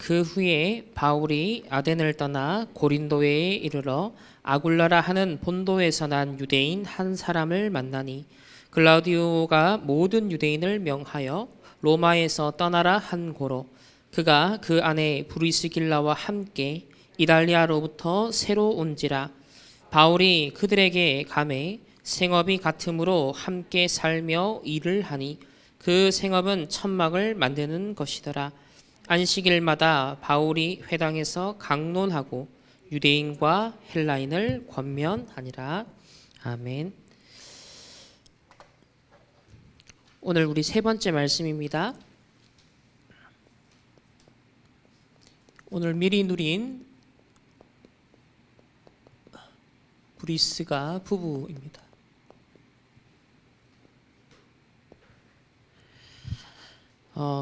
그 후에 바울이 아덴을 떠나 고린도에 이르러 아굴라라 하는 본도에서 난 유대인 한 사람을 만나니 글라우디오가 모든 유대인을 명하여 로마에서 떠나라 한 고로 그가 그 안에 브리스길라와 함께 이달리아로부터 새로 온지라. 바울이 그들에게 감해 생업이 같으므로 함께 살며 일을 하니 그 생업은 천막을 만드는 것이더라. 안식일마다 바울이 회당에서 강론하고 유대인과 헬라인을 권면하니라. 아멘. 오늘 우리 세 번째 말씀입니다. 오늘 미리 누린 브리스가 부부입니다.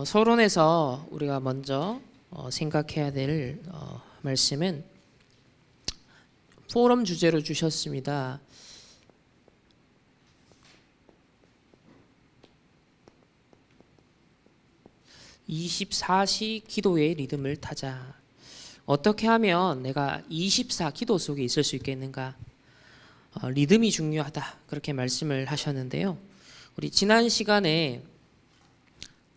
서론에서 우리가 먼저 생각해야 될 말씀은 포럼 주제로 주셨습니다. (24시) 기도의 리듬을 타자. 어떻게 하면 내가 24 기도 속에 있을 수 있겠는가? 리듬이 중요하다, 그렇게 말씀을 하셨는데요. 우리 지난 시간에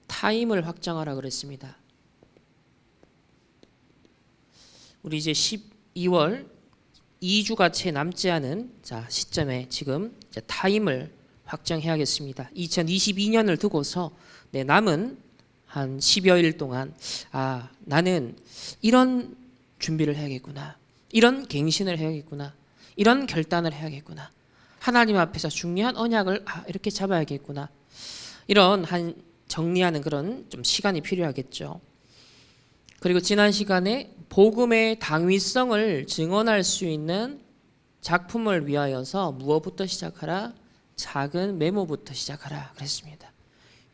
타임을 확정하라 그랬습니다. 우리 이제 12월 2주가 채 남지 않은 시점에 지금 이제 타임을 확정해야겠습니다. 2022년을 두고서 내 남은 한 10여일 동안 나는 이런 준비를 해야겠구나, 이런 갱신을 해야겠구나, 이런 결단을 해야겠구나, 하나님 앞에서 중요한 언약을 이렇게 잡아야겠구나, 이런 정리하는 그런 좀 시간이 필요하겠죠. 그리고 지난 시간에 복음의 당위성을 증언할 수 있는 작품을 위하여서 무엇부터 시작하라? 작은 메모부터 시작하라 그랬습니다.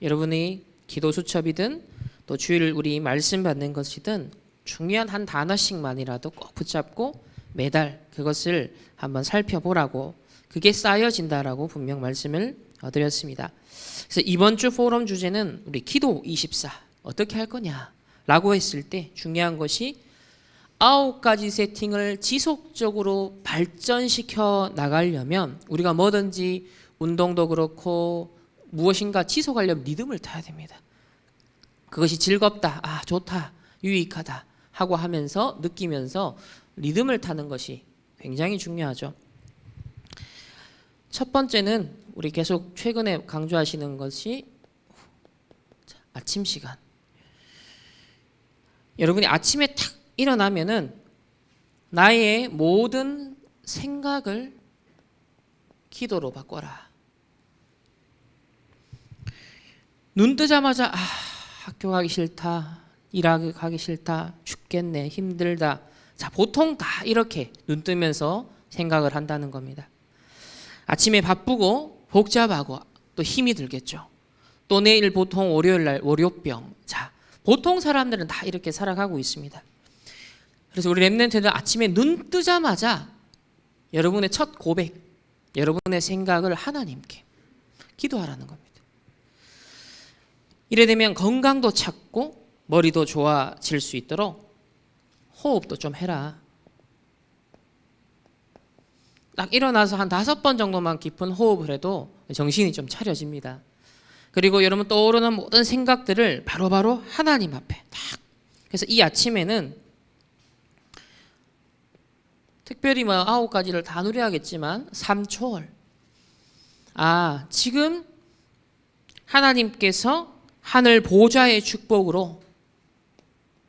여러분이 기도 수첩이든 또 주일 우리 말씀 받는 것이든 중요한 한 단어씩만이라도 꼭 붙잡고 매달 그것을 한번 살펴보라고, 그게 쌓여진다라고 분명 말씀을 드렸습니다. 그래서 이번 주 포럼 주제는 우리 기도 24 어떻게 할 거냐라고 했을 때 중요한 것이 9가지 세팅을 지속적으로 발전시켜 나가려면 우리가 뭐든지 운동도 그렇고 무엇인가 지속하려면 리듬을 타야 됩니다. 그것이 즐겁다, 좋다, 유익하다 하고 하면서 느끼면서 리듬을 타는 것이 굉장히 중요하죠. 첫 번째는 우리 계속 최근에 강조하시는 것이 아침 시간. 여러분이 아침에 탁 일어나면은 나의 모든 생각을 기도로 바꿔라. 눈 뜨자마자 학교 가기 싫다, 일하기 가기 싫다, 죽겠네, 힘들다. 보통 다 이렇게 눈 뜨면서 생각을 한다는 겁니다. 아침에 바쁘고 복잡하고 또 힘이 들겠죠. 또 내일 보통 월요일 날 월요병. 보통 사람들은 다 이렇게 살아가고 있습니다. 그래서 우리 렘넌트들 아침에 눈 뜨자마자 여러분의 첫 고백, 여러분의 생각을 하나님께 기도하라는 겁니다. 이래 되면 건강도 찾고 머리도 좋아질 수 있도록 호흡도 좀 해라. 딱 일어나서 한 5번 정도만 깊은 호흡을 해도 정신이 좀 차려집니다. 그리고 여러분 떠오르는 모든 생각들을 바로바로 하나님 앞에 딱. 그래서 이 아침에는 특별히 9가지를 다 누려야겠지만 3초월. 지금 하나님께서 하늘 보좌의 축복으로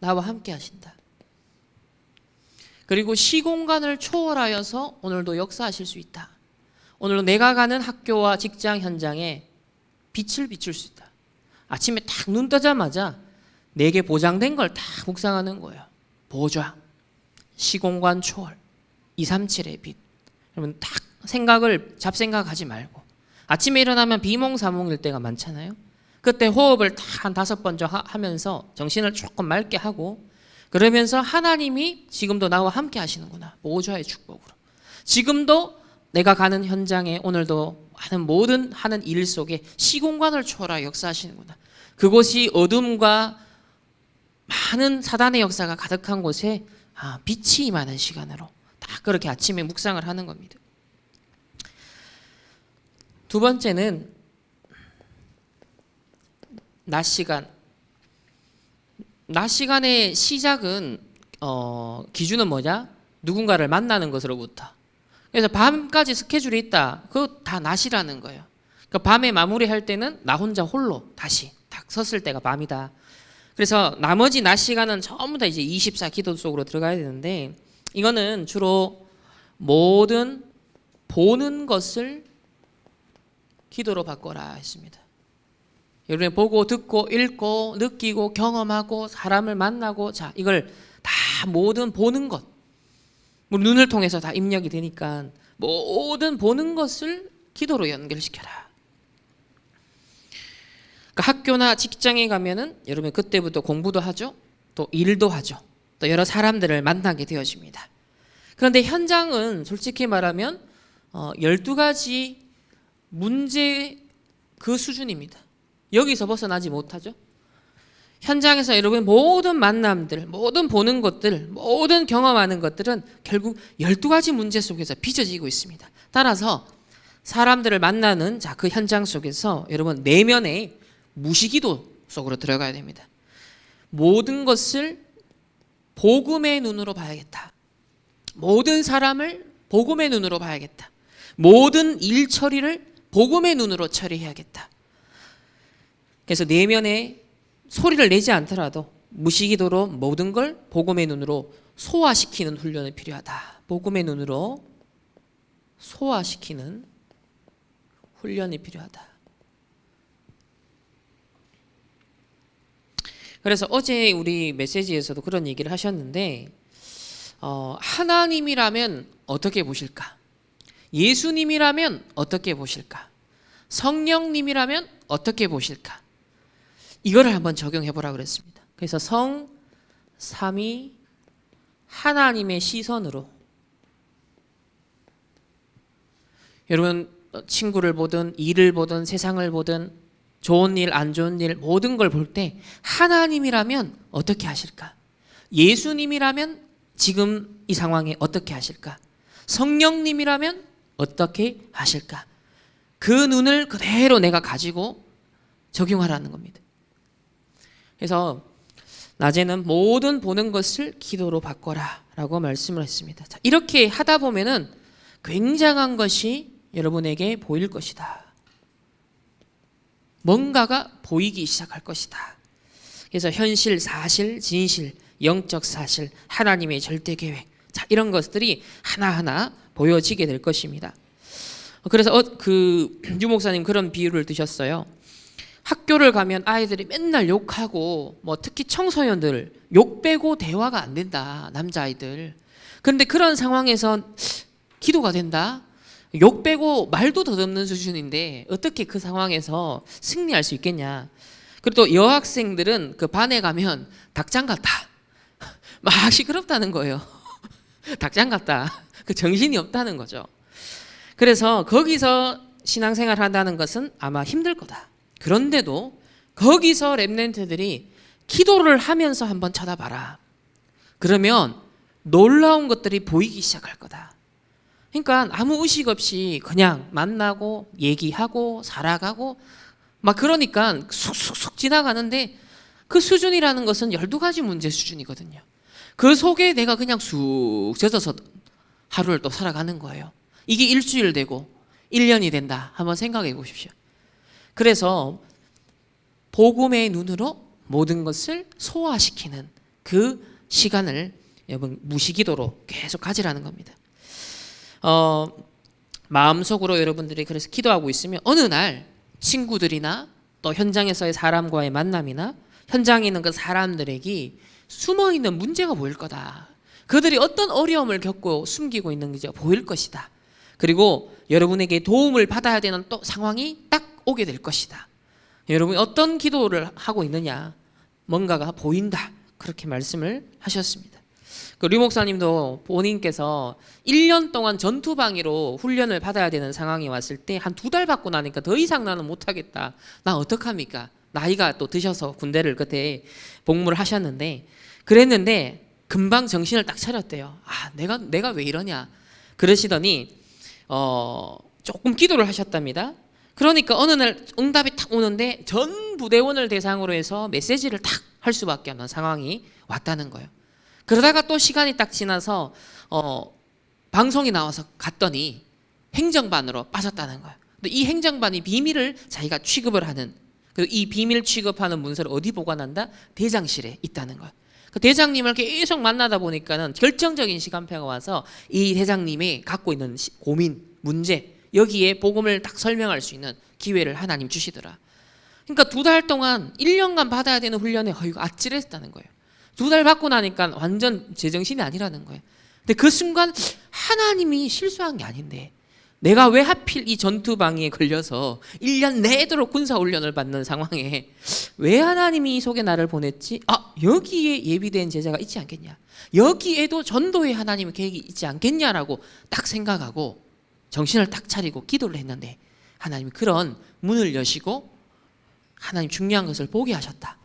나와 함께 하신다. 그리고 시공간을 초월하여서 오늘도 역사하실 수 있다. 오늘도 내가 가는 학교와 직장 현장에 빛을 비출 수 있다. 아침에 딱 눈 뜨자마자 내게 보장된 걸 다 묵상하는 거예요. 보좌, 시공간 초월, 237의 빛. 여러분 딱 잡생각하지 말고 아침에 일어나면 비몽사몽일 때가 많잖아요. 그때 호흡을 딱 한 5번 하면서 정신을 조금 맑게 하고 그러면서 하나님이 지금도 나와 함께 하시는구나. 보좌의 축복으로. 지금도 내가 가는 현장에 오늘도 하는 일 속에 시공간을 초월하여 역사하시는구나. 그곳이 어둠과 많은 사단의 역사가 가득한 곳에 빛이 임하는 시간으로 딱 그렇게 아침에 묵상을 하는 겁니다. 두 번째는 낮 시간. 낮 시간의 시작은 기준은 뭐냐? 누군가를 만나는 것으로부터. 그래서 밤까지 스케줄이 있다. 그거 다 낮이라는 거예요. 그러니까 밤에 마무리할 때는 나 혼자 홀로 다시 딱 섰을 때가 밤이다. 그래서 나머지 낮 시간은 전부 다 이제 24 기도 속으로 들어가야 되는데, 이거는 주로 모든 보는 것을 기도로 바꿔라 했습니다. 여러분이 보고 듣고 읽고 느끼고 경험하고 사람을 만나고, 자, 이걸 다 모든 보는 것, 눈을 통해서 다 입력이 되니까 모든 보는 것을 기도로 연결시켜라. 그러니까 학교나 직장에 가면은 여러분 그때부터 공부도 하죠, 또 일도 하죠, 또 여러 사람들을 만나게 되어집니다. 그런데 현장은 솔직히 말하면 12가지 문제 그 수준입니다. 여기서 벗어나지 못하죠. 현장에서 여러분 모든 만남들, 모든 보는 것들, 모든 경험하는 것들은 결국 12가지 문제 속에서 빚어지고 있습니다. 따라서 사람들을 만나는 그 현장 속에서 여러분 내면의 무시기도 속으로 들어가야 됩니다. 모든 것을 복음의 눈으로 봐야겠다. 모든 사람을 복음의 눈으로 봐야겠다. 모든 일 처리를 복음의 눈으로 처리해야겠다. 그래서 내면에 소리를 내지 않더라도 무시기도로 모든 걸 복음의 눈으로 소화시키는 훈련이 필요하다. 복음의 눈으로 소화시키는 훈련이 필요하다. 그래서 어제 우리 메시지에서도 그런 얘기를 하셨는데, 하나님이라면 어떻게 보실까? 예수님이라면 어떻게 보실까? 성령님이라면 어떻게 보실까? 이거를 한번 적용해 보라 그랬습니다. 그래서 성, 삼위, 하나님의 시선으로 여러분 친구를 보든 일을 보든 세상을 보든 좋은 일, 안 좋은 일 모든 걸 볼 때 하나님이라면 어떻게 하실까? 예수님이라면 지금 이 상황에 어떻게 하실까? 성령님이라면 어떻게 하실까? 그 눈을 그대로 내가 가지고 적용하라는 겁니다. 그래서 낮에는 모든 보는 것을 기도로 바꿔라 라고 말씀을 했습니다. 자, 이렇게 하다 보면은 굉장한 것이 여러분에게 보일 것이다. 뭔가가 보이기 시작할 것이다. 그래서 현실, 사실, 진실, 영적 사실, 하나님의 절대 계획, 자, 이런 것들이 하나하나 보여지게 될 것입니다. 그래서 유 목사님 그런 비유를 드셨어요. 학교를 가면 아이들이 맨날 욕하고 특히 청소년들 욕 빼고 대화가 안 된다, 남자아이들. 그런데 그런 상황에서 기도가 된다? 욕 빼고 말도 더듬는 수준인데 어떻게 그 상황에서 승리할 수 있겠냐. 그리고 또 여학생들은 그 반에 가면 닭장 같다, 막 시끄럽다는 거예요. 닭장 같다, 그 정신이 없다는 거죠. 그래서 거기서 신앙생활 한다는 것은 아마 힘들 거다. 그런데도 거기서 렘넌트들이 기도를 하면서 한번 쳐다봐라. 그러면 놀라운 것들이 보이기 시작할 거다. 그러니까 아무 의식 없이 그냥 만나고 얘기하고 살아가고 막 그러니까 쑥쑥쑥 지나가는데 그 수준이라는 것은 12가지 문제 수준이거든요. 그 속에 내가 그냥 쑥 젖어서 하루를 또 살아가는 거예요. 이게 일주일 되고 1년이 된다. 한번 생각해 보십시오. 그래서 복음의 눈으로 모든 것을 소화시키는 그 시간을 여러분 무시기도로 계속 가지라는 겁니다. 마음속으로 여러분들이 그래서 기도하고 있으면 어느 날 친구들이나 또 현장에서의 사람과의 만남이나 현장에 있는 그 사람들에게 숨어있는 문제가 보일 거다. 그들이 어떤 어려움을 겪고 숨기고 있는 게 보일 것이다. 그리고 여러분에게 도움을 받아야 되는 또 상황이 딱 오게 될 것이다. 여러분이 어떤 기도를 하고 있느냐, 뭔가가 보인다, 그렇게 말씀을 하셨습니다. 류 목사님도 본인께서 1년 동안 전투방위로 훈련을 받아야 되는 상황이 왔을 때 한 2달 받고 나니까 더 이상 나는 못하겠다, 나 어떡합니까? 나이가 또 드셔서 군대를 그때 복무를 하셨는데 그랬는데 금방 정신을 딱 차렸대요. 아, 내가 왜 이러냐. 그러시더니 조금 기도를 하셨답니다. 그러니까 어느 날 응답이 탁 오는데 전 부대원을 대상으로 해서 메시지를 탁 할 수밖에 없는 상황이 왔다는 거예요. 그러다가 또 시간이 딱 지나서 방송이 나와서 갔더니 행정반으로 빠졌다는 거예요. 근데 이 행정반이 비밀을 자기가 취급을 하는, 이 비밀 취급하는 문서를 어디 보관한다? 대장실에 있다는 거예요. 그 대장님을 계속 만나다 보니까는 결정적인 시간표가 와서 이 대장님이 갖고 있는 고민, 문제, 여기에 복음을 딱 설명할 수 있는 기회를 하나님 주시더라. 그러니까 2달 동안 1년간 받아야 되는 훈련에 이거 아찔했다는 거예요. 2달 받고 나니까 완전 제정신이 아니라는 거예요. 근데 그 순간 하나님이 실수한 게 아닌데 내가 왜 하필 이 전투방위에 걸려서 1년 내도록 군사훈련을 받는 상황에 왜 하나님이 이 속에 나를 보냈지? 아, 여기에 예비된 제자가 있지 않겠냐? 여기에도 전도의 하나님의 계획이 있지 않겠냐라고 딱 생각하고 정신을 딱 차리고 기도를 했는데 하나님이 그런 문을 여시고 하나님 중요한 것을 보게 하셨다.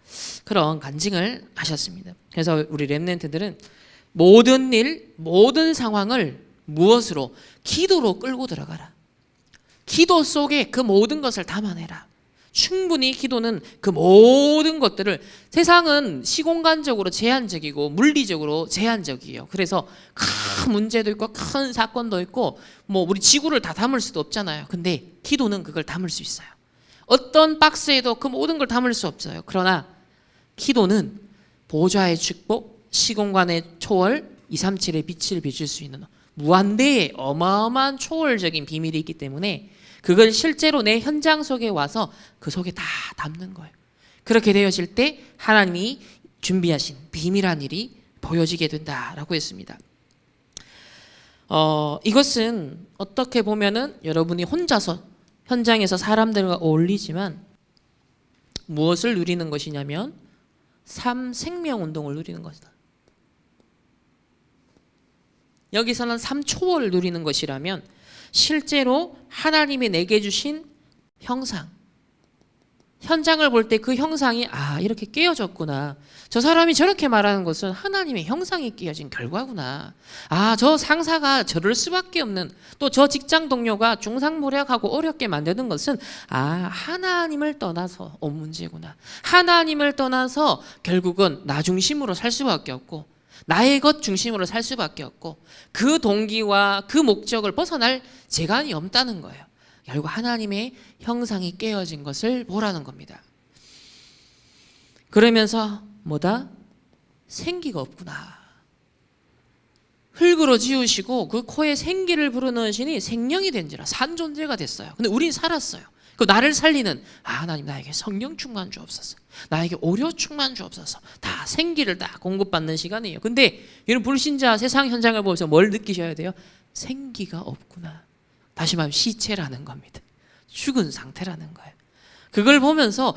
그런 간증을 하셨습니다. 그래서 우리 렘넌트들은 모든 일, 모든 상황을 무엇으로? 기도로 끌고 들어가라. 기도 속에 그 모든 것을 담아내라. 충분히 기도는 그 모든 것들을, 세상은 시공간적으로 제한적이고 물리적으로 제한적이에요. 그래서 큰 문제도 있고 큰 사건도 있고 뭐 우리 지구를 다 담을 수도 없잖아요. 근데 기도는 그걸 담을 수 있어요. 어떤 박스에도 그 모든 걸 담을 수 없어요. 그러나 기도는 보좌의 축복, 시공간의 초월, 237의 빛을 비출 수 있는 무한대의 어마어마한 초월적인 비밀이 있기 때문에 그걸 실제로 내 현장 속에 와서 그 속에 다 담는 거예요. 그렇게 되어질 때 하나님이 준비하신 비밀한 일이 보여지게 된다라고 했습니다. 이것은 어떻게 보면은 여러분이 혼자서 현장에서 사람들과 어울리지만 무엇을 누리는 것이냐면 생명운동을 누리는 것이다. 여기서는 초월을 누리는 것이라면 실제로 하나님이 내게 주신 형상, 현장을 볼 때 그 형상이 이렇게 깨어졌구나. 저 사람이 저렇게 말하는 것은 하나님의 형상이 깨어진 결과구나. 저 상사가 저럴 수밖에 없는, 또 저 직장 동료가 중상모략하고 어렵게 만드는 것은 하나님을 떠나서 온 문제구나. 하나님을 떠나서 결국은 나 중심으로 살 수밖에 없고 나의 것 중심으로 살 수밖에 없고 그 동기와 그 목적을 벗어날 재간이 없다는 거예요. 결국 하나님의 형상이 깨어진 것을 보라는 겁니다. 그러면서 뭐다? 생기가 없구나. 흙으로 지우시고 그 코에 생기를 불어넣으시니 생명이 된지라 산 존재가 됐어요. 근데 우린 살았어요. 그 나를 살리는 하나님 나에게 성령 충만 주옵소서. 나에게 오려 충만 주옵소서. 다 생기를 다 공급받는 시간이에요. 근데 이런 불신자 세상 현장을 보면서 뭘 느끼셔야 돼요? 생기가 없구나. 다시 말하면 시체라는 겁니다. 죽은 상태라는 거예요. 그걸 보면서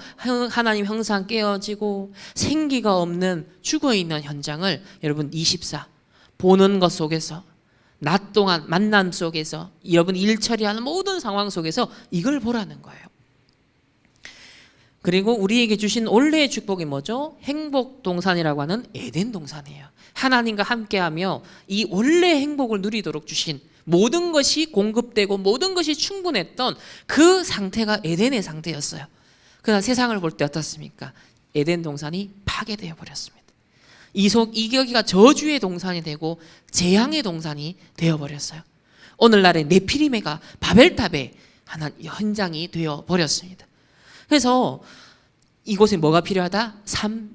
하나님 형상 깨어지고 생기가 없는 죽어있는 현장을 여러분 24 보는 것 속에서 낮 동안 만남 속에서 여러분 일 처리하는 모든 상황 속에서 이걸 보라는 거예요. 그리고 우리에게 주신 원래의 축복이 뭐죠? 행복 동산이라고 하는 에덴 동산이에요. 하나님과 함께하며 이 원래 행복을 누리도록 주신 모든 것이 공급되고 모든 것이 충분했던 그 상태가 에덴의 상태였어요. 그러나 세상을 볼 때 어떻습니까? 에덴 동산이 파괴되어 버렸습니다. 여기가 저주의 동산이 되고 재앙의 동산이 되어버렸어요. 오늘날의 네피림에가 바벨탑의 하나 현장이 되어버렸습니다. 그래서 이곳에 뭐가 필요하다?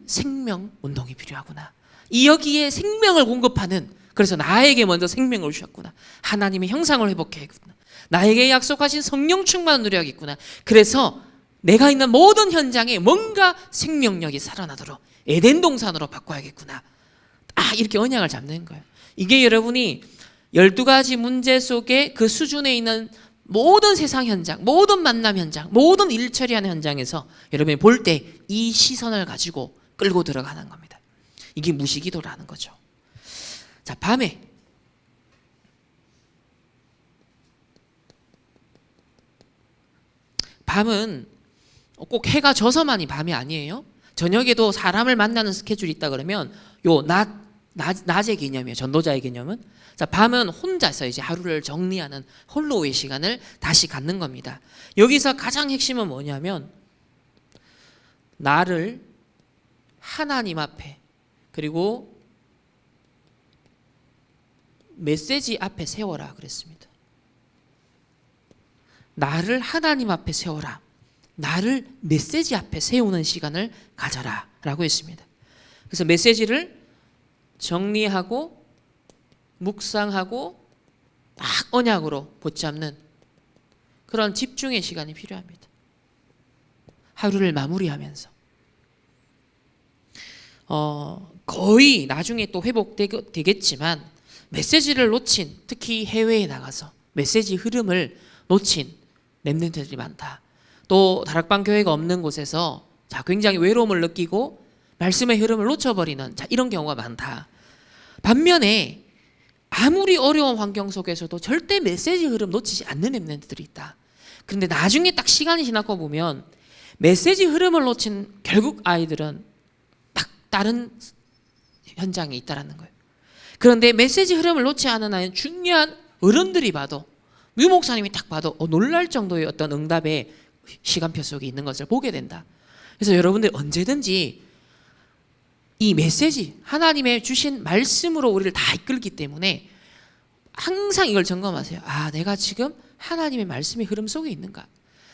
생명 운동이 필요하구나. 여기에 생명을 공급하는, 그래서 나에게 먼저 생명을 주셨구나. 하나님의 형상을 회복해야겠구나. 나에게 약속하신 성령 충만을 누려야겠구나. 그래서 내가 있는 모든 현장에 뭔가 생명력이 살아나도록 에덴 동산으로 바꿔야겠구나. 이렇게 언약을 잡는 거예요. 이게 여러분이 12가지 문제 속에 그 수준에 있는 모든 세상 현장, 모든 만남 현장, 모든 일 처리하는 현장에서 여러분이 볼 때 이 시선을 가지고 끌고 들어가는 겁니다. 이게 무시기도라는 거죠. 자, 밤은 꼭 해가 져서만이 밤이 아니에요. 저녁에도 사람을 만나는 스케줄이 있다 그러면 요 낮의 개념이에요. 전도자의 개념은. 자, 밤은 혼자서 이제 하루를 정리하는 홀로의 시간을 다시 갖는 겁니다. 여기서 가장 핵심은 뭐냐면 나를 하나님 앞에 그리고 메시지 앞에 세워라 그랬습니다. 나를 하나님 앞에 세워라. 나를 메시지 앞에 세우는 시간을 가져라 라고 했습니다. 그래서 메시지를 정리하고 묵상하고 딱 언약으로 붙잡는 그런 집중의 시간이 필요합니다. 하루를 마무리하면서 거의 나중에 또 회복되겠지만 메시지를 놓친, 특히 해외에 나가서 메시지 흐름을 놓친 렘넌트들이 많다. 또 다락방 교회가 없는 곳에서 자, 굉장히 외로움을 느끼고 말씀의 흐름을 놓쳐버리는 자, 이런 경우가 많다. 반면에 아무리 어려운 환경 속에서도 절대 메시지 흐름 놓치지 않는 렘넌트들이 있다. 그런데 나중에 딱 시간이 지나고 보면 메시지 흐름을 놓친 결국 아이들은 딱 다른 현장에 있다라는 거예요. 그런데 메시지 흐름을 놓지 않은 아이는 중요한 어른들이 봐도 유 목사님이 딱 봐도 놀랄 정도의 어떤 응답의 시간표 속에 있는 것을 보게 된다. 그래서 여러분들 언제든지 이 메시지 하나님의 주신 말씀으로 우리를 다 이끌기 때문에 항상 이걸 점검하세요. 아, 내가 지금 하나님의 말씀의 흐름 속에 있는가?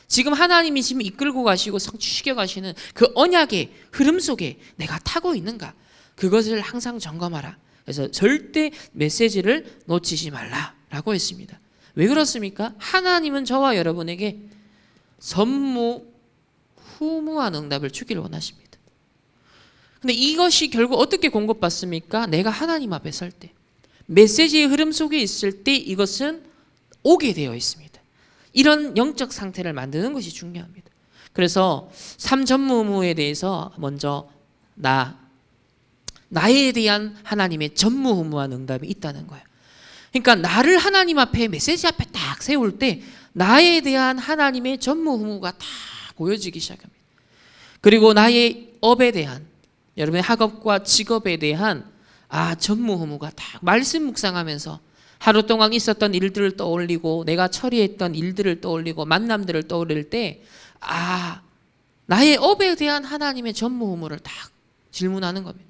지금 하나님이 지금 이끌고 가시고 성취시켜 가시는 그 언약의 흐름 속에 내가 타고 있는가? 그것을 항상 점검하라. 그래서 절대 메시지를 놓치지 말라라고 했습니다. 왜 그렇습니까? 하나님은 저와 여러분에게 전무후무한 응답을 주기를 원하십니다. 근데 이것이 결국 어떻게 공급받습니까? 내가 하나님 앞에 설 때, 메시지의 흐름 속에 있을 때 이것은 오게 되어 있습니다. 이런 영적 상태를 만드는 것이 중요합니다. 그래서 삼전무후무에 대해서 먼저 나에 대한 하나님의 전무후무한 응답이 있다는 거예요. 그러니까 나를 하나님 앞에 메시지 앞에 딱 세울 때 나에 대한 하나님의 전무후무가 다 보여지기 시작합니다. 그리고 나의 업에 대한 여러분의 학업과 직업에 대한 전무후무가 딱 말씀 묵상하면서 하루 동안 있었던 일들을 떠올리고 내가 처리했던 일들을 떠올리고 만남들을 떠올릴 때 나의 업에 대한 하나님의 전무후무를 딱 질문하는 겁니다.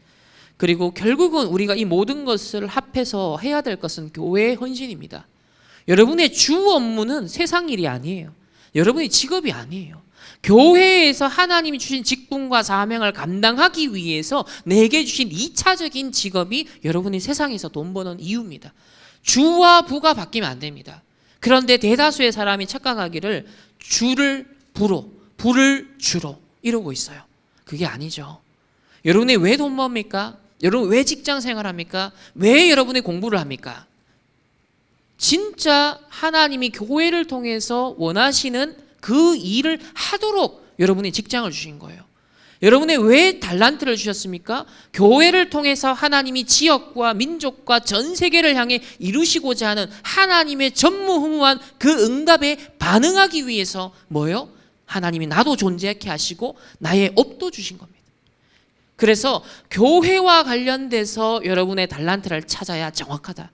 그리고 결국은 우리가 이 모든 것을 합해서 해야 될 것은 교회의 헌신입니다. 여러분의 주 업무는 세상 일이 아니에요. 여러분의 직업이 아니에요. 교회에서 하나님이 주신 직분과 사명을 감당하기 위해서 내게 주신 2차적인 직업이 여러분이 세상에서 돈 버는 이유입니다. 주와 부가 바뀌면 안 됩니다. 그런데 대다수의 사람이 착각하기를 주를 부로, 부를 주로 이러고 있어요. 그게 아니죠. 여러분이 왜 돈 법니까? 여러분 왜 직장 생활합니까? 왜 여러분이 공부를 합니까? 진짜 하나님이 교회를 통해서 원하시는 그 일을 하도록 여러분이 직장을 주신 거예요. 여러분이 왜 달란트를 주셨습니까? 교회를 통해서 하나님이 지역과 민족과 전 세계를 향해 이루시고자 하는 하나님의 전무후무한 그 응답에 반응하기 위해서 뭐요? 하나님이 나도 존재하게 하시고 나의 업도 주신 겁니다. 그래서 교회와 관련돼서 여러분의 달란트를 찾아야 정확하다.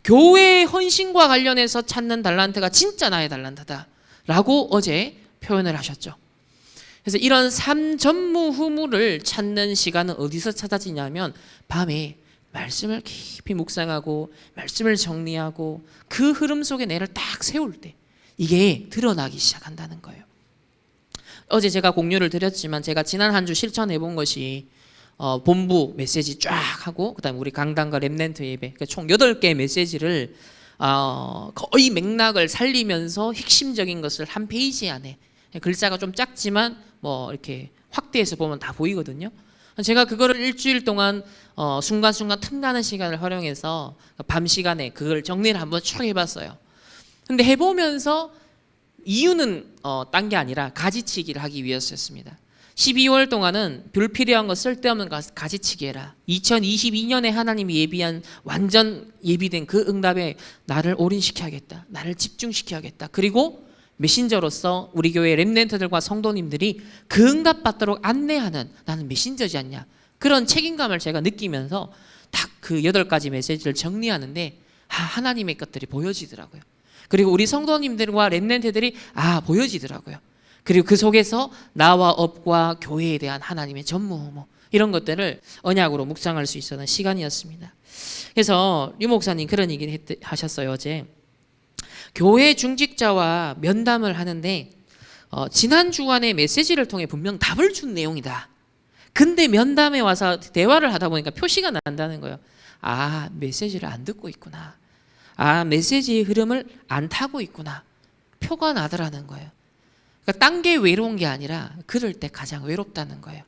교회의 헌신과 관련해서 찾는 달란트가 진짜 나의 달란트다 라고 어제 표현을 하셨죠. 그래서 이런 삼전무후무를 찾는 시간은 어디서 찾아지냐면 밤에 말씀을 깊이 묵상하고 말씀을 정리하고 그 흐름 속에 내를 딱 세울 때 이게 드러나기 시작한다는 거예요. 어제 제가 공유를 드렸지만 제가 지난 한 주 실천해 본 것이 본부 메시지 쫙 하고 그다음에 우리 강단과 렘넌트 예배 그러니까 총 8개의 메시지를 거의 맥락을 살리면서 핵심적인 것을 한 페이지 안에 글자가 좀 작지만 뭐 이렇게 확대해서 보면 다 보이거든요. 제가 그거를 일주일 동안 순간순간 틈나는 시간을 활용해서 밤 시간에 그걸 정리를 한번 쭉 해봤어요. 근데 해보면서 이유는 딴 게 아니라 가지치기를 하기 위해서였습니다. 12월 동안은 불필요한 거 쓸데없는 거 가지치기 해라. 2022년에 하나님이 예비한 완전 예비된 그 응답에 나를 올인시켜야겠다. 나를 집중시켜야겠다. 그리고 메신저로서 우리 교회 렘넌트들과 성도님들이 그 응답받도록 안내하는 나는 메신저지 않냐 그런 책임감을 제가 느끼면서 딱 그 8가지 메시지를 정리하는데 하나님의 것들이 보여지더라고요. 그리고 우리 성도님들과 렘넌트들이 보여지더라고요. 그리고 그 속에서 나와 업과 교회에 대한 하나님의 전무 이런 것들을 언약으로 묵상할 수 있었던 시간이었습니다. 그래서 류 목사님 그런 얘기를 하셨어요. 어제 교회 중직자와 면담을 하는데 지난 주간의 메시지를 통해 분명 답을 준 내용이다. 근데 면담에 와서 대화를 하다 보니까 표시가 난다는 거예요. 메시지를 안 듣고 있구나. 메시지의 흐름을 안 타고 있구나. 표가 나더라는 거예요. 그러니까 딴 게 외로운 게 아니라 그럴 때 가장 외롭다는 거예요.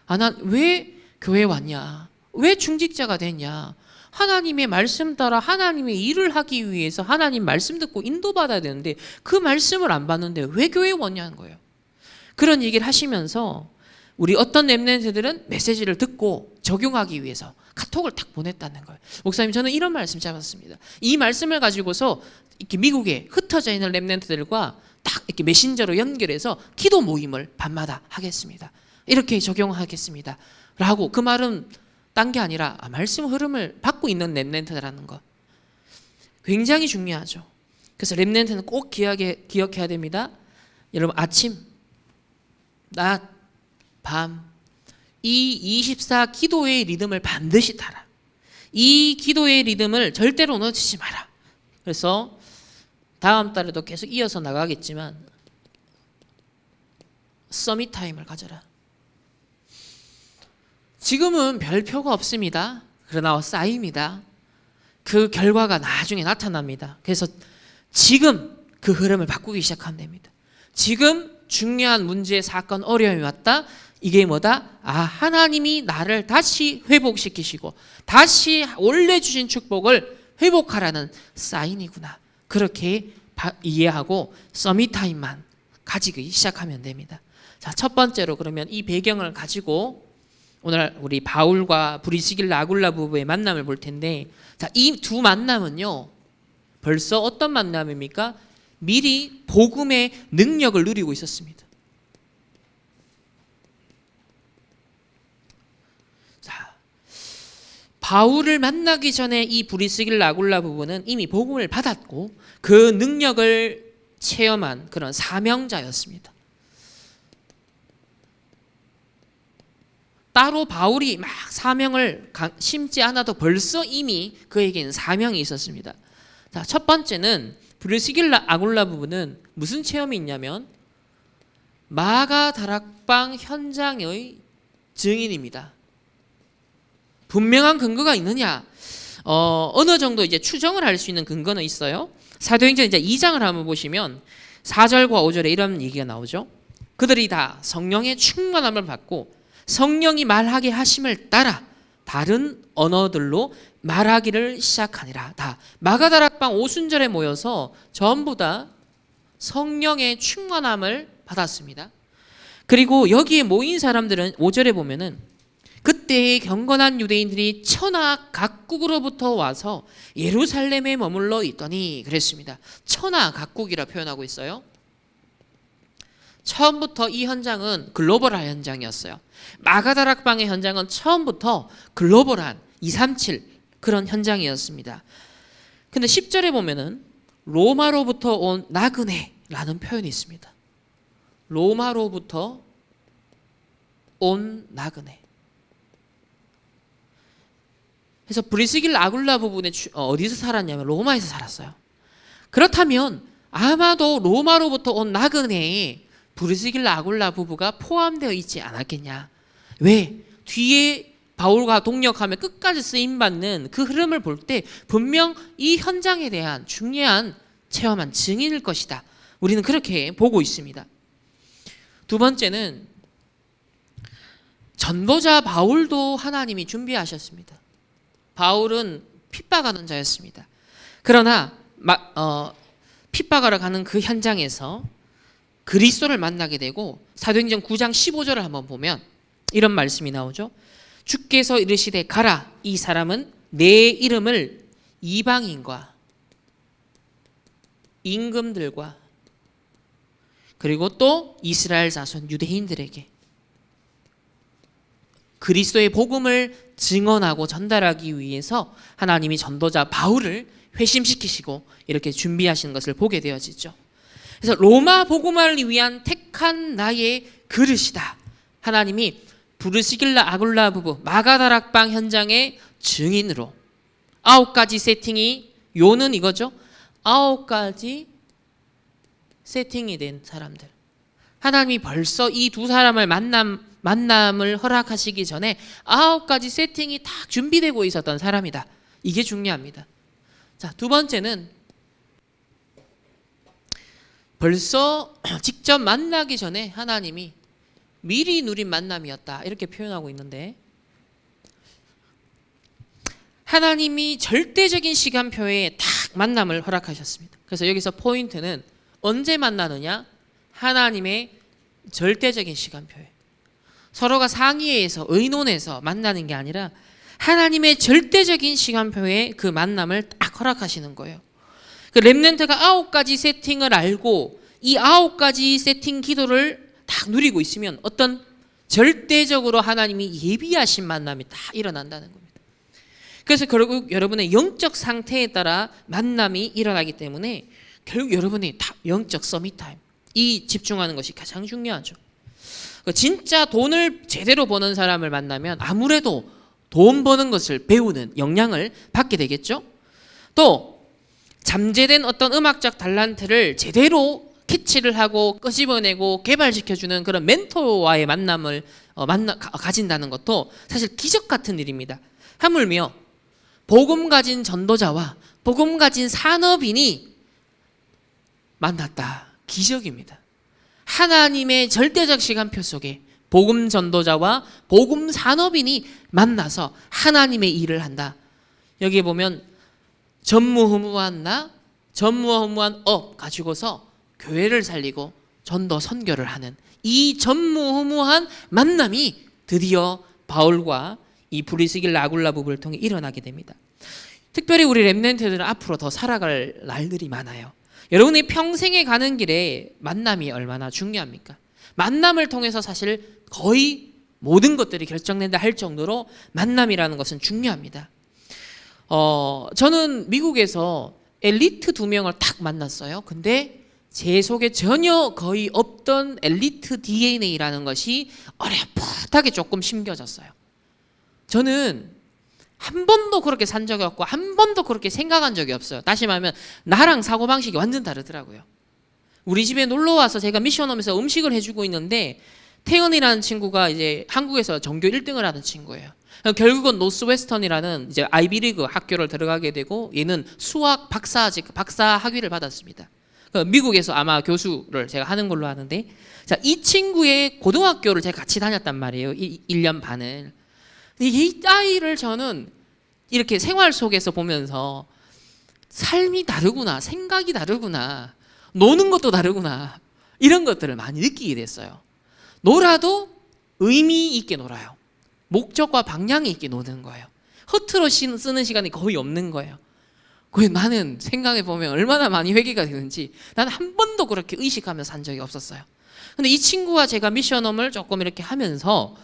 난 왜 교회 왔냐? 왜 중직자가 됐냐? 하나님의 말씀 따라 하나님의 일을 하기 위해서 하나님 말씀 듣고 인도받아야 되는데 그 말씀을 안 받는데 왜 교회에 왔냐는 거예요. 그런 얘기를 하시면서 우리 어떤 렘넌트들은 메시지를 듣고 적용하기 위해서 카톡을 딱 보냈다는 거예요. 목사님 저는 이런 말씀 잡았습니다. 이 말씀을 가지고서 이렇게 미국에 흩어져 있는 렘넌트들과 딱 이렇게 메신저로 연결해서 기도 모임을 밤마다 하겠습니다. 이렇게 적용하겠습니다. 라고 그 말은 딴 게 아니라 말씀 흐름을 받고 있는 렘넌트라는 것. 굉장히 중요하죠. 그래서 렘넌트는 꼭 기억해야 됩니다. 여러분 아침, 낮, 밤, 이 24 기도의 리듬을 반드시 타라. 이 기도의 리듬을 절대로 놓치지 마라. 그래서 다음 달에도 계속 이어서 나가겠지만 서밋 타임을 가져라. 지금은 별표가 없습니다. 그러나 쌓입니다. 그 결과가 나중에 나타납니다. 그래서 지금 그 흐름을 바꾸기 시작하면 됩니다. 지금 중요한 문제, 사건, 어려움이 왔다. 이게 뭐다? 하나님이 나를 다시 회복시키시고 다시 원래 주신 축복을 회복하라는 사인이구나. 그렇게 이해하고 서밋 타임만 가지기 시작하면 됩니다. 자, 첫 번째로 그러면 이 배경을 가지고 오늘 우리 바울과 브리스길라 아굴라 부부의 만남을 볼 텐데, 자, 이 두 만남은요 벌써 어떤 만남입니까? 미리 복음의 능력을 누리고 있었습니다. 자, 바울을 만나기 전에 이 브리스길라 아굴라 부부는 이미 복음을 받았고 그 능력을 체험한 그런 사명자였습니다. 따로 바울이 막 사명을 심지 않아도 벌써 이미 그에게는 사명이 있었습니다. 자, 첫 번째는 브리스길라 아굴라 부부는 무슨 체험이 있냐면 마가 다락방 현장의 증인입니다. 분명한 근거가 있느냐? 어느 정도 이제 추정을 할 수 있는 근거는 있어요. 사도행전 이제 2장을 한번 보시면 4절과 5절에 이런 얘기가 나오죠. 그들이 다 성령의 충만함을 받고 성령이 말하게 하심을 따라 다른 언어들로 말하기를 시작하니라. 다 마가다락방 오순절에 모여서 전부 다 성령의 충만함을 받았습니다. 그리고 여기에 모인 사람들은 5절에 보면은 그때의 경건한 유대인들이 천하 각국으로부터 와서 예루살렘에 머물러 있더니 그랬습니다. 천하 각국이라 표현하고 있어요. 처음부터 이 현장은 글로벌한 현장이었어요. 마가다락방의 현장은 처음부터 글로벌한 237 그런 현장이었습니다. 근데 10절에 보면은 로마로부터 온 나그네라는 표현이 있습니다. 로마로부터 온 나그네. 그래서 브리스길라 아굴라 부분에 어디서 살았냐면 로마에서 살았어요. 그렇다면 아마도 로마로부터 온 나그네에 브리스길라 아굴라 부부가 포함되어 있지 않았겠냐. 왜? 뒤에 바울과 동역하며 끝까지 쓰임받는 그 흐름을 볼 때 분명 이 현장에 대한 중요한 체험한 증인일 것이다. 우리는 그렇게 보고 있습니다. 두 번째는 전도자 바울도 하나님이 준비하셨습니다. 바울은 핍박하는 자였습니다. 그러나 핍박하러 가는 그 현장에서 그리스도를 만나게 되고 사도행전 9장 15절을 한번 보면 이런 말씀이 나오죠. 주께서 이르시되 가라. 이 사람은 내 이름을 이방인과 임금들과 그리고 또 이스라엘 자손 유대인들에게 그리스도의 복음을 증언하고 전달하기 위해서 하나님이 전도자 바울을 회심시키시고 이렇게 준비하시는 것을 보게 되어지죠. 그래서 로마 복음화를 위한 택한 나의 그릇이다. 하나님이 브르스길라 아굴라 부부 마가다락방 현장의 증인으로 9가지 세팅이, 요는 이거죠. 9가지 세팅이 된 사람들. 하나님이 벌써 이 두 사람을 만남을 허락하시기 전에 9가지 세팅이 다 준비되고 있었던 사람이다. 이게 중요합니다. 자, 두 번째는 벌써 직접 만나기 전에 하나님이 미리 누린 만남이었다. 이렇게 표현하고 있는데, 하나님이 절대적인 시간표에 딱 만남을 허락하셨습니다. 그래서 여기서 포인트는 언제 만나느냐? 하나님의 절대적인 시간표에. 서로가 상의해서 의논해서 만나는 게 아니라 하나님의 절대적인 시간표에 그 만남을 딱 허락하시는 거예요. 그 렘넌트가 9가지 세팅을 알고 이 9가지 세팅 기도를 딱 누리고 있으면 어떤 절대적으로 하나님이 예비하신 만남이 다 일어난다는 겁니다. 그래서 결국 여러분의 영적 상태에 따라 만남이 일어나기 때문에 결국 여러분이 다 영적 서밋 타임, 이 집중하는 것이 가장 중요하죠. 진짜 돈을 제대로 버는 사람을 만나면 아무래도 돈 버는 것을 배우는 영향을 받게 되겠죠. 또 잠재된 어떤 음악적 달란트를 제대로 캐치를 하고 끄집어내고 개발시켜주는 그런 멘토와의 만남을 가진다는 것도 사실 기적 같은 일입니다. 하물며 복음 가진 전도자와 복음 가진 산업인이 만났다. 기적입니다. 하나님의 절대적 시간표 속에 복음 전도자와 복음 산업인이 만나서 하나님의 일을 한다. 여기에 보면 전무후무한 업 가지고서 교회를 살리고 전도 선교를 하는 이 전무후무한 만남이 드디어 바울과 이 브리스길라 아굴라 부부를 통해 일어나게 됩니다. 특별히 우리 렘넌트들은 앞으로 더 살아갈 날들이 많아요. 여러분의 평생에 가는 길에 만남이 얼마나 중요합니까? 만남을 통해서 사실 거의 모든 것들이 결정된다 할 정도로 만남이라는 것은 중요합니다. 저는 미국에서 엘리트 2명을 딱 만났어요. 근데 제 속에 전혀 거의 없던 엘리트 DNA라는 것이 어렴풋하게 조금 심겨졌어요. 저는 한 번도 그렇게 산 적이 없고 한 번도 그렇게 생각한 적이 없어요. 다시 말하면 나랑 사고방식이 완전 다르더라고요. 우리 집에 놀러와서 제가 미션홈에서 음식을 해주고 있는데 태연이라는 친구가 이제 한국에서 전교 1등을 하는 친구예요. 결국은 노스웨스턴이라는 이제 아이비리그 학교를 들어가게 되고 얘는 수학 박사 학위를 받았습니다. 미국에서 아마 교수를 제가 하는 걸로 아는데, 자, 이 친구의 고등학교를 제가 같이 다녔단 말이에요. 1년 반을. 이 아이를 저는 이렇게 생활 속에서 보면서 삶이 다르구나, 생각이 다르구나, 노는 것도 다르구나, 이런 것들을 많이 느끼게 됐어요. 놀아도 의미 있게 놀아요. 목적과 방향이 있게 노는 거예요. 허투루 쓰는 시간이 거의 없는 거예요. 그래서 나는 생각해보면 얼마나 많이 회개가 되는지 나는 한 번도 그렇게 의식하면서 산 적이 없었어요. 근데 이 친구와 제가 미션홈을 조금 이렇게 하면서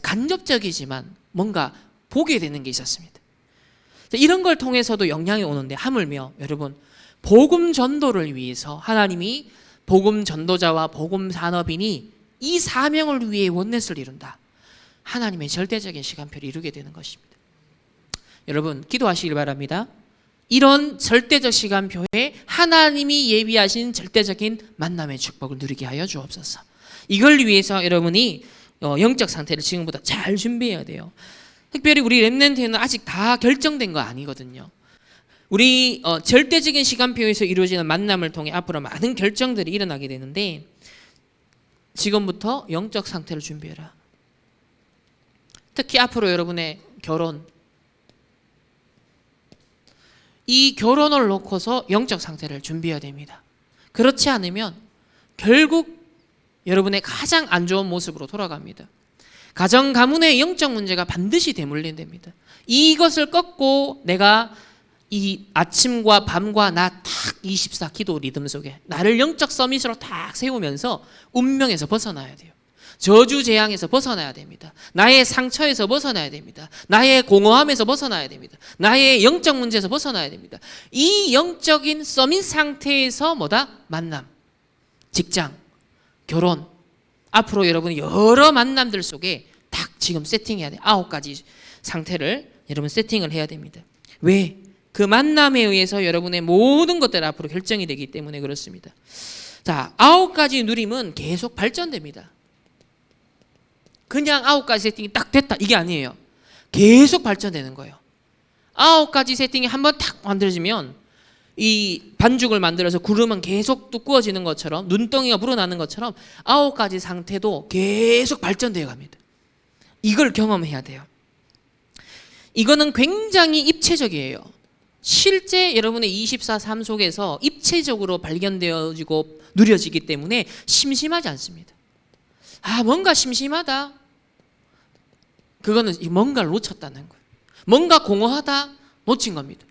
간접적이지만 뭔가 보게 되는 게 있었습니다. 이런 걸 통해서도 영향이 오는데, 하물며 여러분, 복음 전도를 위해서 하나님이 복음 전도자와 복음 산업인이 이 사명을 위해 원넷을 이룬다. 하나님의 절대적인 시간표를 이루게 되는 것입니다. 여러분, 기도하시길 바랍니다. 이런 절대적 시간표에 하나님이 예비하신 절대적인 만남의 축복을 누리게 하여 주옵소서. 이걸 위해서 여러분이 영적 상태를 지금보다 잘 준비해야 돼요. 특별히 우리 렘넌트는 아직 다 결정된 거 아니거든요. 우리 절대적인 시간표에서 이루어지는 만남을 통해 앞으로 많은 결정들이 일어나게 되는데, 지금부터 영적 상태를 준비해라. 특히 앞으로 여러분의 결혼, 이 결혼을 놓고서 영적 상태를 준비해야 됩니다. 그렇지 않으면 결국 여러분의 가장 안 좋은 모습으로 돌아갑니다. 가정 가문의 영적 문제가 반드시 대물림됩니다. 이것을 꺾고 내가 이 아침과 밤과 낮 딱 24 기도 리듬 속에 나를 영적 서밋으로 딱 세우면서 운명에서 벗어나야 돼요. 저주 재앙에서 벗어나야 됩니다. 나의 상처에서 벗어나야 됩니다. 나의 공허함에서 벗어나야 됩니다. 나의 영적 문제에서 벗어나야 됩니다. 이 영적인 서밋 상태에서 뭐다? 만남, 직장, 결혼, 앞으로 여러분이 여러 만남들 속에 딱 지금 세팅해야 돼요. 9가지 상태를 여러분 세팅을 해야 됩니다. 왜? 그 만남에 의해서 여러분의 모든 것들이 앞으로 결정이 되기 때문에 그렇습니다. 자, 9가지 누림은 계속 발전됩니다. 그냥 9가지 세팅이 딱 됐다 이게 아니에요. 계속 발전되는 거예요. 9가지 세팅이 한번 탁 만들어지면 이 반죽을 만들어서 구르면 계속 두꺼워지는 것처럼 눈덩이가 불어나는 것처럼 9가지 상태도 계속 발전되어 갑니다. 이걸 경험해야 돼요. 이거는 굉장히 입체적이에요. 실제 여러분의 24삶 속에서 입체적으로 발견되어지고 누려지기 때문에 심심하지 않습니다. 아, 뭔가 심심하다. 그거는 뭔가를 놓쳤다는 거예요. 뭔가 공허하다. 놓친 겁니다.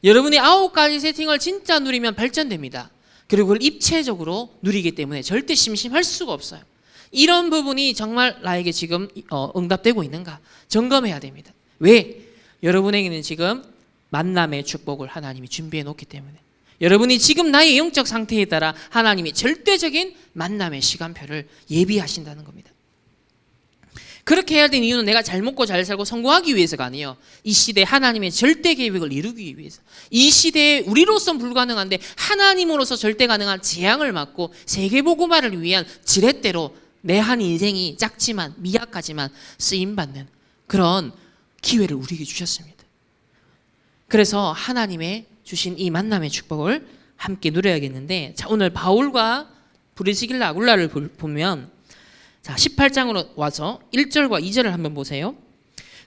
여러분이 9가지 세팅을 진짜 누리면 발전됩니다. 그리고 그걸 입체적으로 누리기 때문에 절대 심심할 수가 없어요. 이런 부분이 정말 나에게 지금 응답되고 있는가 점검해야 됩니다. 왜? 여러분에게는 지금 만남의 축복을 하나님이 준비해 놓기 때문에 여러분이 지금 나의 영적 상태에 따라 하나님이 절대적인 만남의 시간표를 예비하신다는 겁니다. 그렇게 해야 되는 이유는 내가 잘 먹고 잘 살고 성공하기 위해서가 아니에요. 이 시대에 하나님의 절대 계획을 이루기 위해서. 이 시대에 우리로서는 불가능한데 하나님으로서 절대 가능한 재앙을 막고 세계복음화를 위한 지렛대로 내 한 인생이 작지만 미약하지만 쓰임받는 그런 기회를 우리에게 주셨습니다. 그래서 하나님의 주신 이 만남의 축복을 함께 누려야겠는데, 자, 오늘 바울과 브리스길라 아굴라를 보면, 자, 18장으로 와서 1절과 2절을 한번 보세요.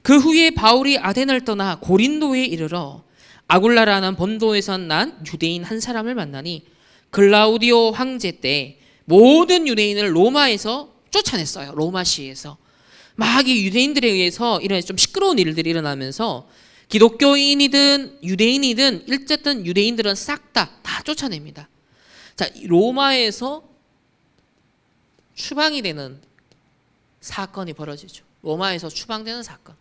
그 후에 바울이 아덴을 떠나 고린도에 이르러 아굴라라는 본도에서 난 유대인 한 사람을 만나니 글라우디오 황제 때 모든 유대인을 로마에서 쫓아냈어요. 로마시에서 막 이 유대인들에 의해서 이런 좀 시끄러운 일들이 일어나면서 기독교인이든 유대인이든 어쨌든 유대인들은 싹 다 쫓아냅니다. 자, 로마에서 추방이 되는 사건이 벌어지죠. 로마에서 추방되는 사건.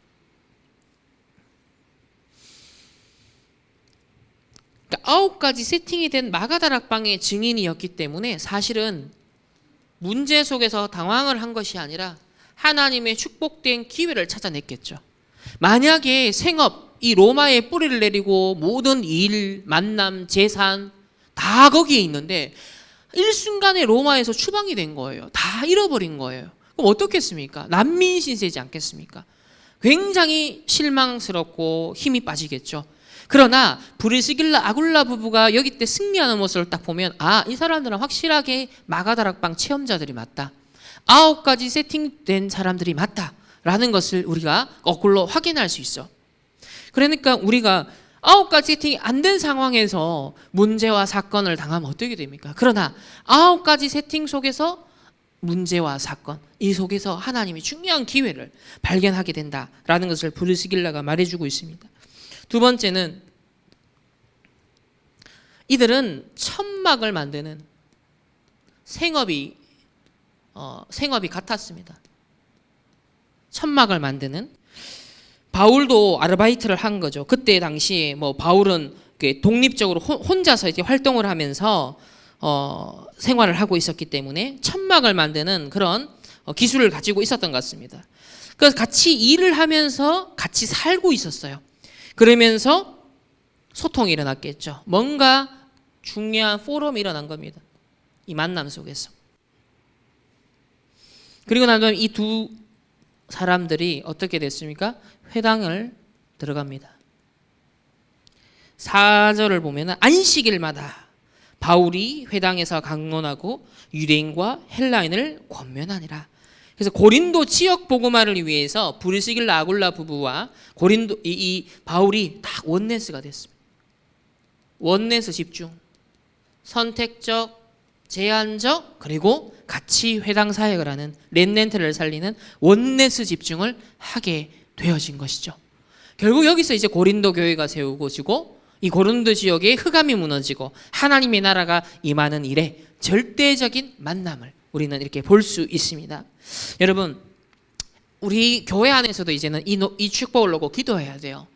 그러니까 9가지 세팅이 된 마가다락방의 증인이었기 때문에 사실은 문제 속에서 당황을 한 것이 아니라 하나님의 축복된 기회를 찾아냈겠죠. 만약에 생업, 이 로마에 뿌리를 내리고 모든 일, 만남, 재산 다 거기에 있는데 일순간에 로마에서 추방이 된 거예요. 다 잃어버린 거예요. 그럼 어떻겠습니까? 난민 신세지 않겠습니까? 굉장히 실망스럽고 힘이 빠지겠죠. 그러나 브리스길라 아굴라 부부가 여기 때 승리하는 모습을 딱 보면 아, 이 사람들은 확실하게 마가다락방 체험자들이 맞다. 9가지 세팅된 사람들이 맞다라는 것을 우리가 거꾸로 확인할 수 있어. 그러니까 우리가 9가지 세팅이 안 된 상황에서 문제와 사건을 당하면 어떻게 됩니까? 그러나 9가지 세팅 속에서 문제와 사건, 이 속에서 하나님이 중요한 기회를 발견하게 된다라는 것을 브리스길라가 말해주고 있습니다. 두 번째는 이들은 천막을 만드는 생업이 같았습니다. 천막을 만드는 바울도 아르바이트를 한 거죠. 그때 당시에 뭐 바울은 독립적으로 혼자서 이제 활동을 하면서 생활을 하고 있었기 때문에 천막을 만드는 그런 기술을 가지고 있었던 것 같습니다. 그래서 같이 일을 하면서 같이 살고 있었어요. 그러면서 소통이 일어났겠죠. 뭔가 중요한 포럼이 일어난 겁니다. 이 만남 속에서. 그리고 난 다음에 이 두 사람들이 어떻게 됐습니까? 회당을 들어갑니다. 4절을 보면 안식일마다 바울이 회당에서 강론하고 유대인과 헬라인을 권면하니라. 그래서 고린도 지역 복음화를 위해서 브리스길라 아굴라 부부와 고린도 이 바울이 딱 원네스가 됐습니다. 원네스 집중, 선택적, 제한적, 그리고 같이 회당 사역을 하는 렘넌트를 살리는 원네스 집중을 하게 되어진 것이죠. 결국 여기서 이제 고린도 교회가 세우고지고 이 고린도 지역에 흑암이 무너지고 하나님의 나라가 임하는 일에 절대적인 만남을 우리는 이렇게 볼 수 있습니다. 여러분, 우리 교회 안에서도 이제는 이 축복을 놓고 기도해야 돼요.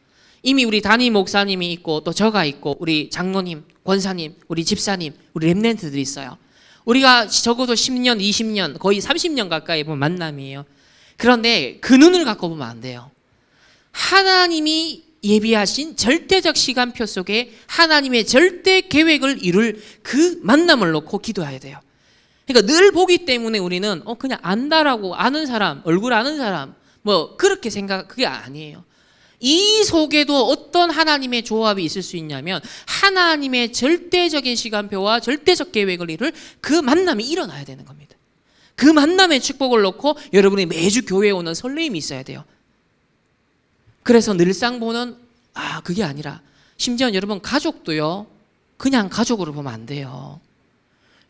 이미 우리 담임 목사님이 있고 또 저가 있고 우리 장로님, 권사님, 우리 집사님, 우리 렘넌트들이 있어요. 우리가 적어도 10년, 20년, 거의 30년 가까이 본 만남이에요. 그런데 그 눈을 갖고 보면 안 돼요. 하나님이 예비하신 절대적 시간표 속에 하나님의 절대 계획을 이룰 그 만남을 놓고 기도해야 돼요. 그러니까 늘 보기 때문에 우리는 그냥 안다라고 아는 사람, 얼굴 아는 사람 뭐 그렇게 그게 아니에요. 이 속에도 어떤 하나님의 조합이 있을 수 있냐면 하나님의 절대적인 시간표와 절대적 계획을 이룰 그 만남이 일어나야 되는 겁니다. 그 만남의 축복을 놓고 여러분이 매주 교회에 오는 설레임이 있어야 돼요. 그래서 늘상 보는 그게 아니라 심지어 여러분 가족도요. 그냥 가족으로 보면 안 돼요.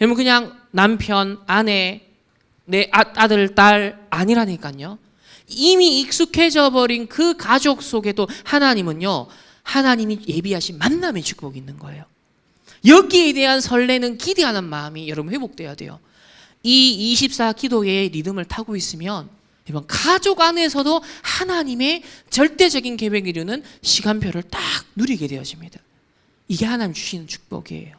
여러분 그냥 남편, 아내, 내 아들, 딸 아니라니까요. 이미 익숙해져 버린 그 가족 속에도 하나님은요. 하나님이 예비하신 만남의 축복이 있는 거예요. 여기에 대한 설레는 기대하는 마음이 여러분 회복돼야 돼요. 이 24 기도의 리듬을 타고 있으면 여러분 가족 안에서도 하나님의 절대적인 계획을 이루는 시간표를 딱 누리게 되어집니다. 이게 하나님 주시는 축복이에요.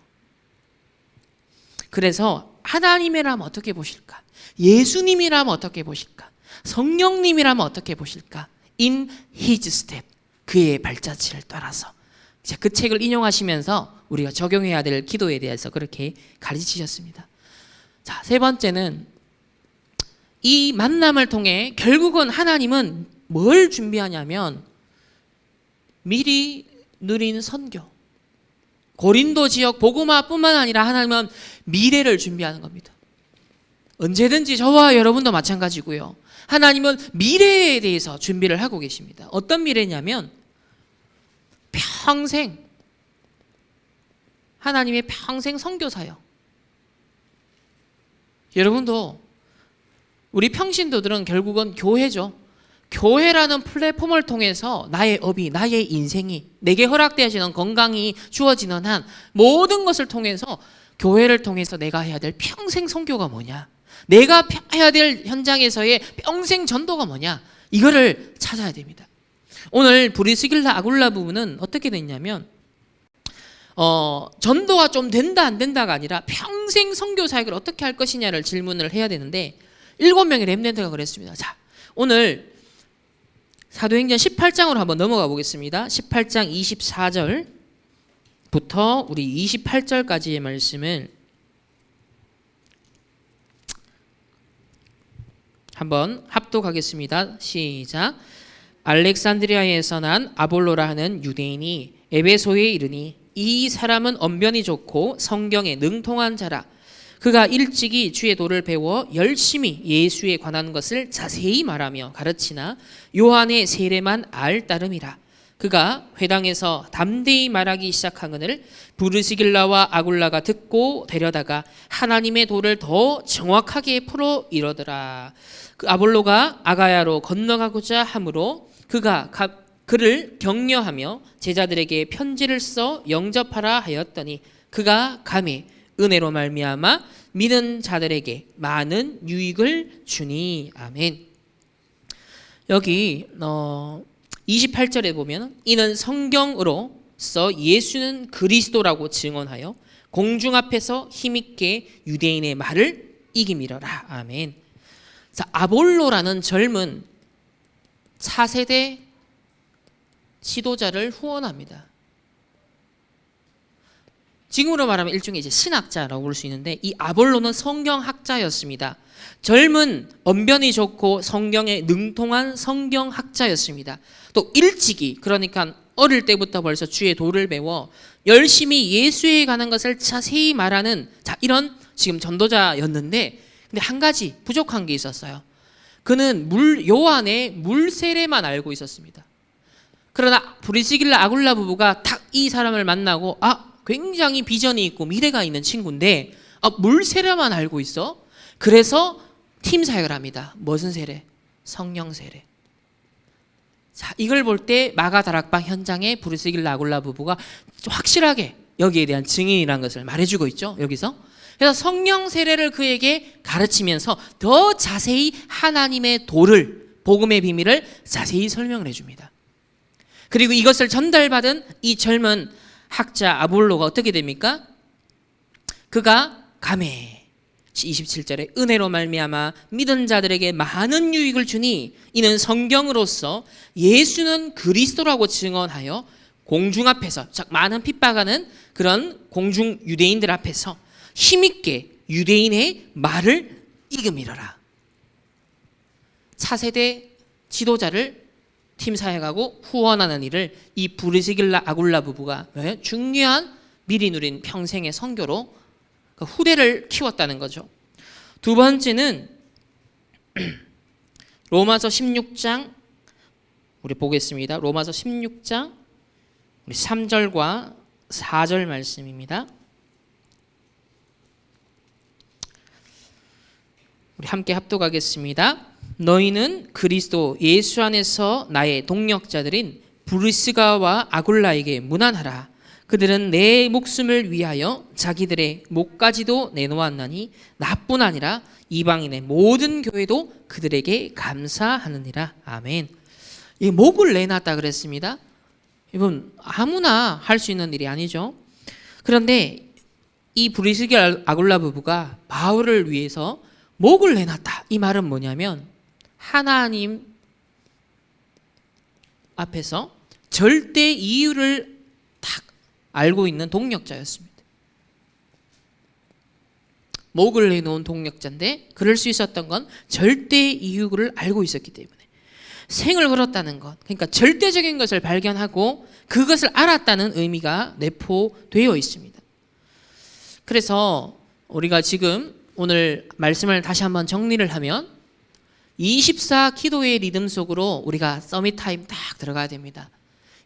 그래서 하나님이라면 어떻게 보실까? 예수님이라면 어떻게 보실까? 성령님이라면 어떻게 보실까? In His step, 그의 발자취를 따라서. 그 책을 인용하시면서 우리가 적용해야 될 기도에 대해서 그렇게 가르치셨습니다. 자, 세 번째는 이 만남을 통해 결국은 하나님은 뭘 준비하냐면 미리 누린 선교. 고린도 지역 복음화뿐만 아니라 하나님은 미래를 준비하는 겁니다. 언제든지 저와 여러분도 마찬가지고요. 하나님은 미래에 대해서 준비를 하고 계십니다. 어떤 미래냐면 평생 하나님의 평생 선교사역. 여러분도 우리 평신도들은 결국은 교회죠. 교회라는 플랫폼을 통해서 나의 업이, 나의 인생이, 내게 허락되어지는 건강이 주어지는 한 모든 것을 통해서 교회를 통해서 내가 해야 될 평생 선교가 뭐냐, 내가 해야 될 현장에서의 평생 전도가 뭐냐, 이거를 찾아야 됩니다. 오늘 브리스길라 아굴라 부부는 어떻게 됐냐면 전도가 좀 된다 안 된다가 아니라 평생 선교 사역을 어떻게 할 것이냐를 질문을 해야 되는데 7명의 렘넌트가 그랬습니다. 자, 오늘 사도행전 18장으로 한번 넘어가 보겠습니다. 18장 24절부터 우리 28절까지의 말씀을 한번 합독하겠습니다. 시작. 알렉산드리아에서 난 아볼로라 하는 유대인이 에베소에 이르니 이 사람은 언변이 좋고 성경에 능통한 자라. 그가 일찍이 주의 도를 배워 열심히 예수에 관한 것을 자세히 말하며 가르치나 요한의 세례만 알 따름이라. 그가 회당에서 담대히 말하기 시작하거늘 브르스길라와 아굴라가 듣고 데려다가 하나님의 도를 더 정확하게 풀어 이르더라. 그 아볼로가 아가야로 건너가고자 하므로 그가 그를 격려하며 제자들에게 편지를 써 영접하라 하였더니 그가 감히 은혜로 말미암아 믿는 자들에게 많은 유익을 주니. 아멘. 여기 28절에 보면 이는 성경으로서 예수는 그리스도라고 증언하여 공중 앞에서 힘있게 유대인의 말을 이기미러라. 아멘. 자, 아볼로라는 젊은 차세대 지도자를 후원합니다. 지금으로 말하면 일종의 이제 신학자라고 볼 수 있는데 이 아볼로는 성경학자였습니다. 젊은 언변이 좋고 성경에 능통한 성경학자였습니다. 또 일찍이, 그러니까 어릴 때부터 벌써 주의 도를 배워 열심히 예수에 관한 것을 자세히 말하는 이런 지금 전도자였는데, 근데 한 가지 부족한 게 있었어요. 그는 요한의 물 세례만 알고 있었습니다. 그러나 브리스길라 아굴라 부부가 딱 이 사람을 만나고 굉장히 비전이 있고 미래가 있는 친구인데 물 세례만 알고 있어? 그래서 팀 사역을 합니다. 무슨 세례? 성령 세례. 자, 이걸 볼 때 마가다락방 현장의 브리스길라 아굴라 부부가 확실하게 여기에 대한 증인이라는 것을 말해주고 있죠. 여기서. 그래서 성령 세례를 그에게 가르치면서 더 자세히 하나님의 도를, 복음의 비밀을 자세히 설명을 해줍니다. 그리고 이것을 전달받은 이 젊은 학자 아볼로가 어떻게 됩니까? 그가 감해 27절에 은혜로 말미암아 믿은 자들에게 많은 유익을 주니 이는 성경으로서 예수는 그리스도라고 증언하여 공중 앞에서, 즉 많은 핍박하는 그런 공중 유대인들 앞에서 힘있게 유대인의 말을 이금이러라. 차세대 지도자를 팀사해가고 후원하는 일을 이 브리스길라 아굴라 부부가 중요한 미리 누린 평생의 선교로 후대를 키웠다는 거죠. 두 번째는 로마서 16장 우리 보겠습니다. 로마서 16장 우리 3절과 4절 말씀입니다. 우리 함께 합독하겠습니다. 너희는 그리스도 예수 안에서 나의 동역자들인 브리스가와 아굴라에게 문안하라. 그들은 내 목숨을 위하여 자기들의 목까지도 내놓았나니 나뿐 아니라 이방인의 모든 교회도 그들에게 감사하느니라. 아멘. 이 목을 내놨다 그랬습니다. 이분 아무나 할 수 있는 일이 아니죠. 그런데 이 브리스가 아굴라 부부가 바울을 위해서 목을 내놨다. 이 말은 뭐냐면 하나님 앞에서 절대 이유를 딱 알고 있는 동력자였습니다. 목을 내놓은 동력자인데 그럴 수 있었던 건 절대 이유를 알고 있었기 때문에 생을 걸었다는 것, 그러니까 절대적인 것을 발견하고 그것을 알았다는 의미가 내포되어 있습니다. 그래서 우리가 지금 오늘 말씀을 다시 한번 정리를 하면 24 기도의 리듬 속으로 우리가 서밋 타임 딱 들어가야 됩니다.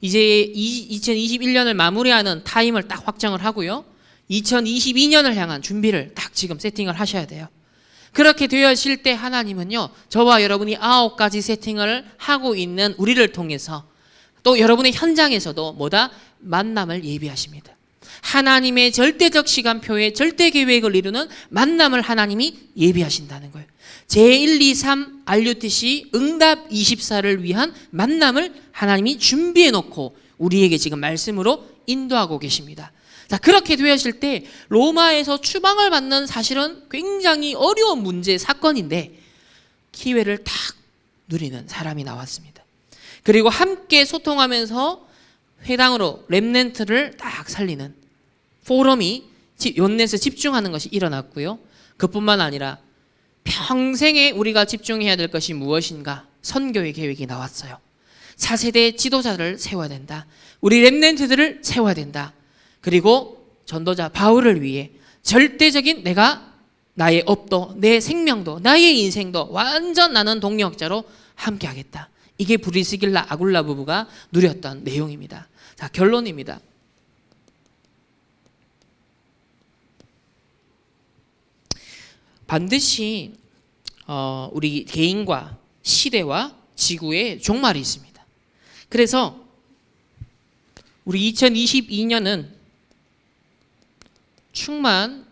이제 2021년을 마무리하는 타임을 딱 확정을 하고요. 2022년을 향한 준비를 딱 지금 세팅을 하셔야 돼요. 그렇게 되어질 때 하나님은요, 저와 여러분이 9가지 세팅을 하고 있는 우리를 통해서 또 여러분의 현장에서도 뭐다? 만남을 예비하십니다. 하나님의 절대적 시간표에 절대 계획을 이루는 만남을 하나님이 예비하신다는 거예요. 제1, 2, 3 RUTC 응답 24를 위한 만남을 하나님이 준비해 놓고 우리에게 지금 말씀으로 인도하고 계십니다. 자, 그렇게 되었을 때 로마에서 추방을 받는 사실은 굉장히 어려운 문제 사건인데 기회를 딱 누리는 사람이 나왔습니다. 그리고 함께 소통하면서 회당으로 렘넌트를 딱 살리는 포럼이 욘넷에 집중하는 것이 일어났고요. 그뿐만 아니라 평생에 우리가 집중해야 될 것이 무엇인가? 선교의 계획이 나왔어요. 차세대 지도자를 세워야 된다. 우리 렘넌트들을 세워야 된다. 그리고 전도자 바울을 위해 절대적인 내가 나의 업도, 내 생명도, 나의 인생도 완전 나는 동력자로 함께하겠다. 이게 브리스길라 아굴라 부부가 누렸던 내용입니다. 자, 결론입니다. 반드시 우리 개인과 시대와 지구의 종말이 있습니다. 그래서 우리 2022년은 충만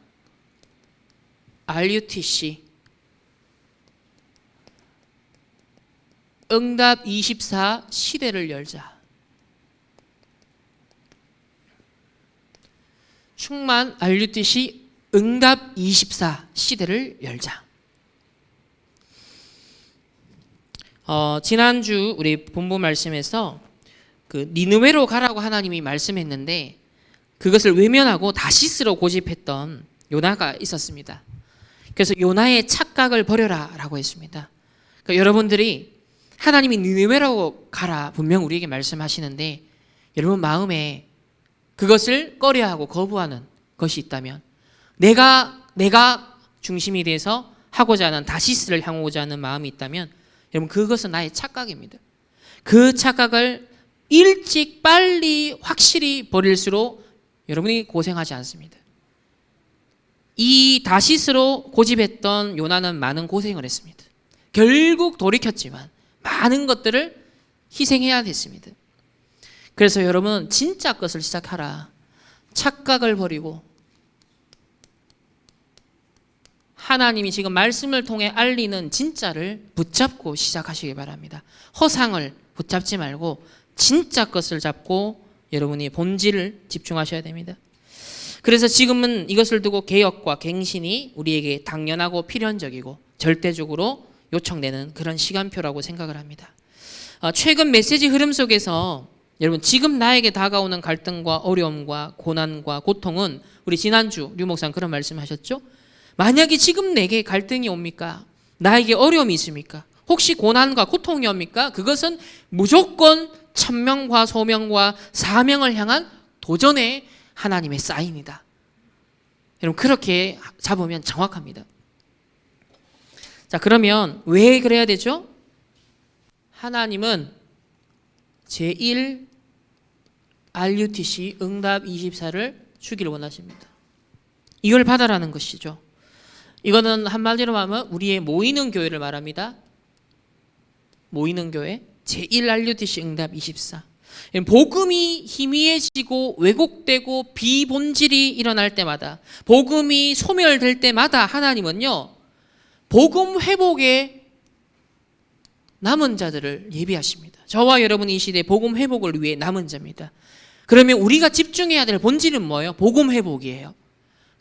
RUTC 응답 24 시대를 열자. 충만 RUTC 응답 24 시대를 열자. 지난주 우리 본부 말씀에서 그 니느웨로 가라고 하나님이 말씀했는데 그것을 외면하고 다시스로 고집했던 요나가 있었습니다. 그래서 요나의 착각을 버려라 라고 했습니다. 그러니까 여러분들이 하나님이 니느웨로 가라 분명 우리에게 말씀하시는데 여러분 마음에 그것을 꺼려하고 거부하는 것이 있다면 내가 중심이 돼서 하고자 하는 다시스를 향하고자 하는 마음이 있다면 여러분 그것은 나의 착각입니다. 그 착각을 일찍 빨리 확실히 버릴수록 여러분이 고생하지 않습니다. 이 다시스로 고집했던 요나는 많은 고생을 했습니다. 결국 돌이켰지만 많은 것들을 희생해야 됐습니다. 그래서 여러분 진짜 것을 시작하라. 착각을 버리고 하나님이 지금 말씀을 통해 알리는 진짜를 붙잡고 시작하시기 바랍니다. 허상을 붙잡지 말고 진짜 것을 잡고 여러분이 본질을 집중하셔야 됩니다. 그래서 지금은 이것을 두고 개혁과 갱신이 우리에게 당연하고 필연적이고 절대적으로 요청되는 그런 시간표라고 생각을 합니다. 최근 메시지 흐름 속에서 여러분 지금 나에게 다가오는 갈등과 어려움과 고난과 고통은 우리 지난주 류 목사님 그런 말씀하셨죠? 만약에 지금 내게 갈등이 옵니까? 나에게 어려움이 있습니까? 혹시 고난과 고통이 옵니까? 그것은 무조건 천명과 소명과 사명을 향한 도전의 하나님의 사인이다. 여러분 그렇게 잡으면 정확합니다. 자, 그러면 왜 그래야 되죠? 하나님은 제1 RUTC 응답 24를 주기를 원하십니다. 이걸 받아라는 것이죠. 이거는 한마디로 하면 우리의 모이는 교회를 말합니다. 모이는 교회 제1 RUTC 응답 24. 복음이 희미해지고 왜곡되고 비본질이 일어날 때마다, 복음이 소멸될 때마다 하나님은요 복음 회복에 남은 자들을 예비하십니다. 저와 여러분이 이 시대에 복음 회복을 위해 남은 자입니다. 그러면 우리가 집중해야 될 본질은 뭐예요? 복음 회복이에요.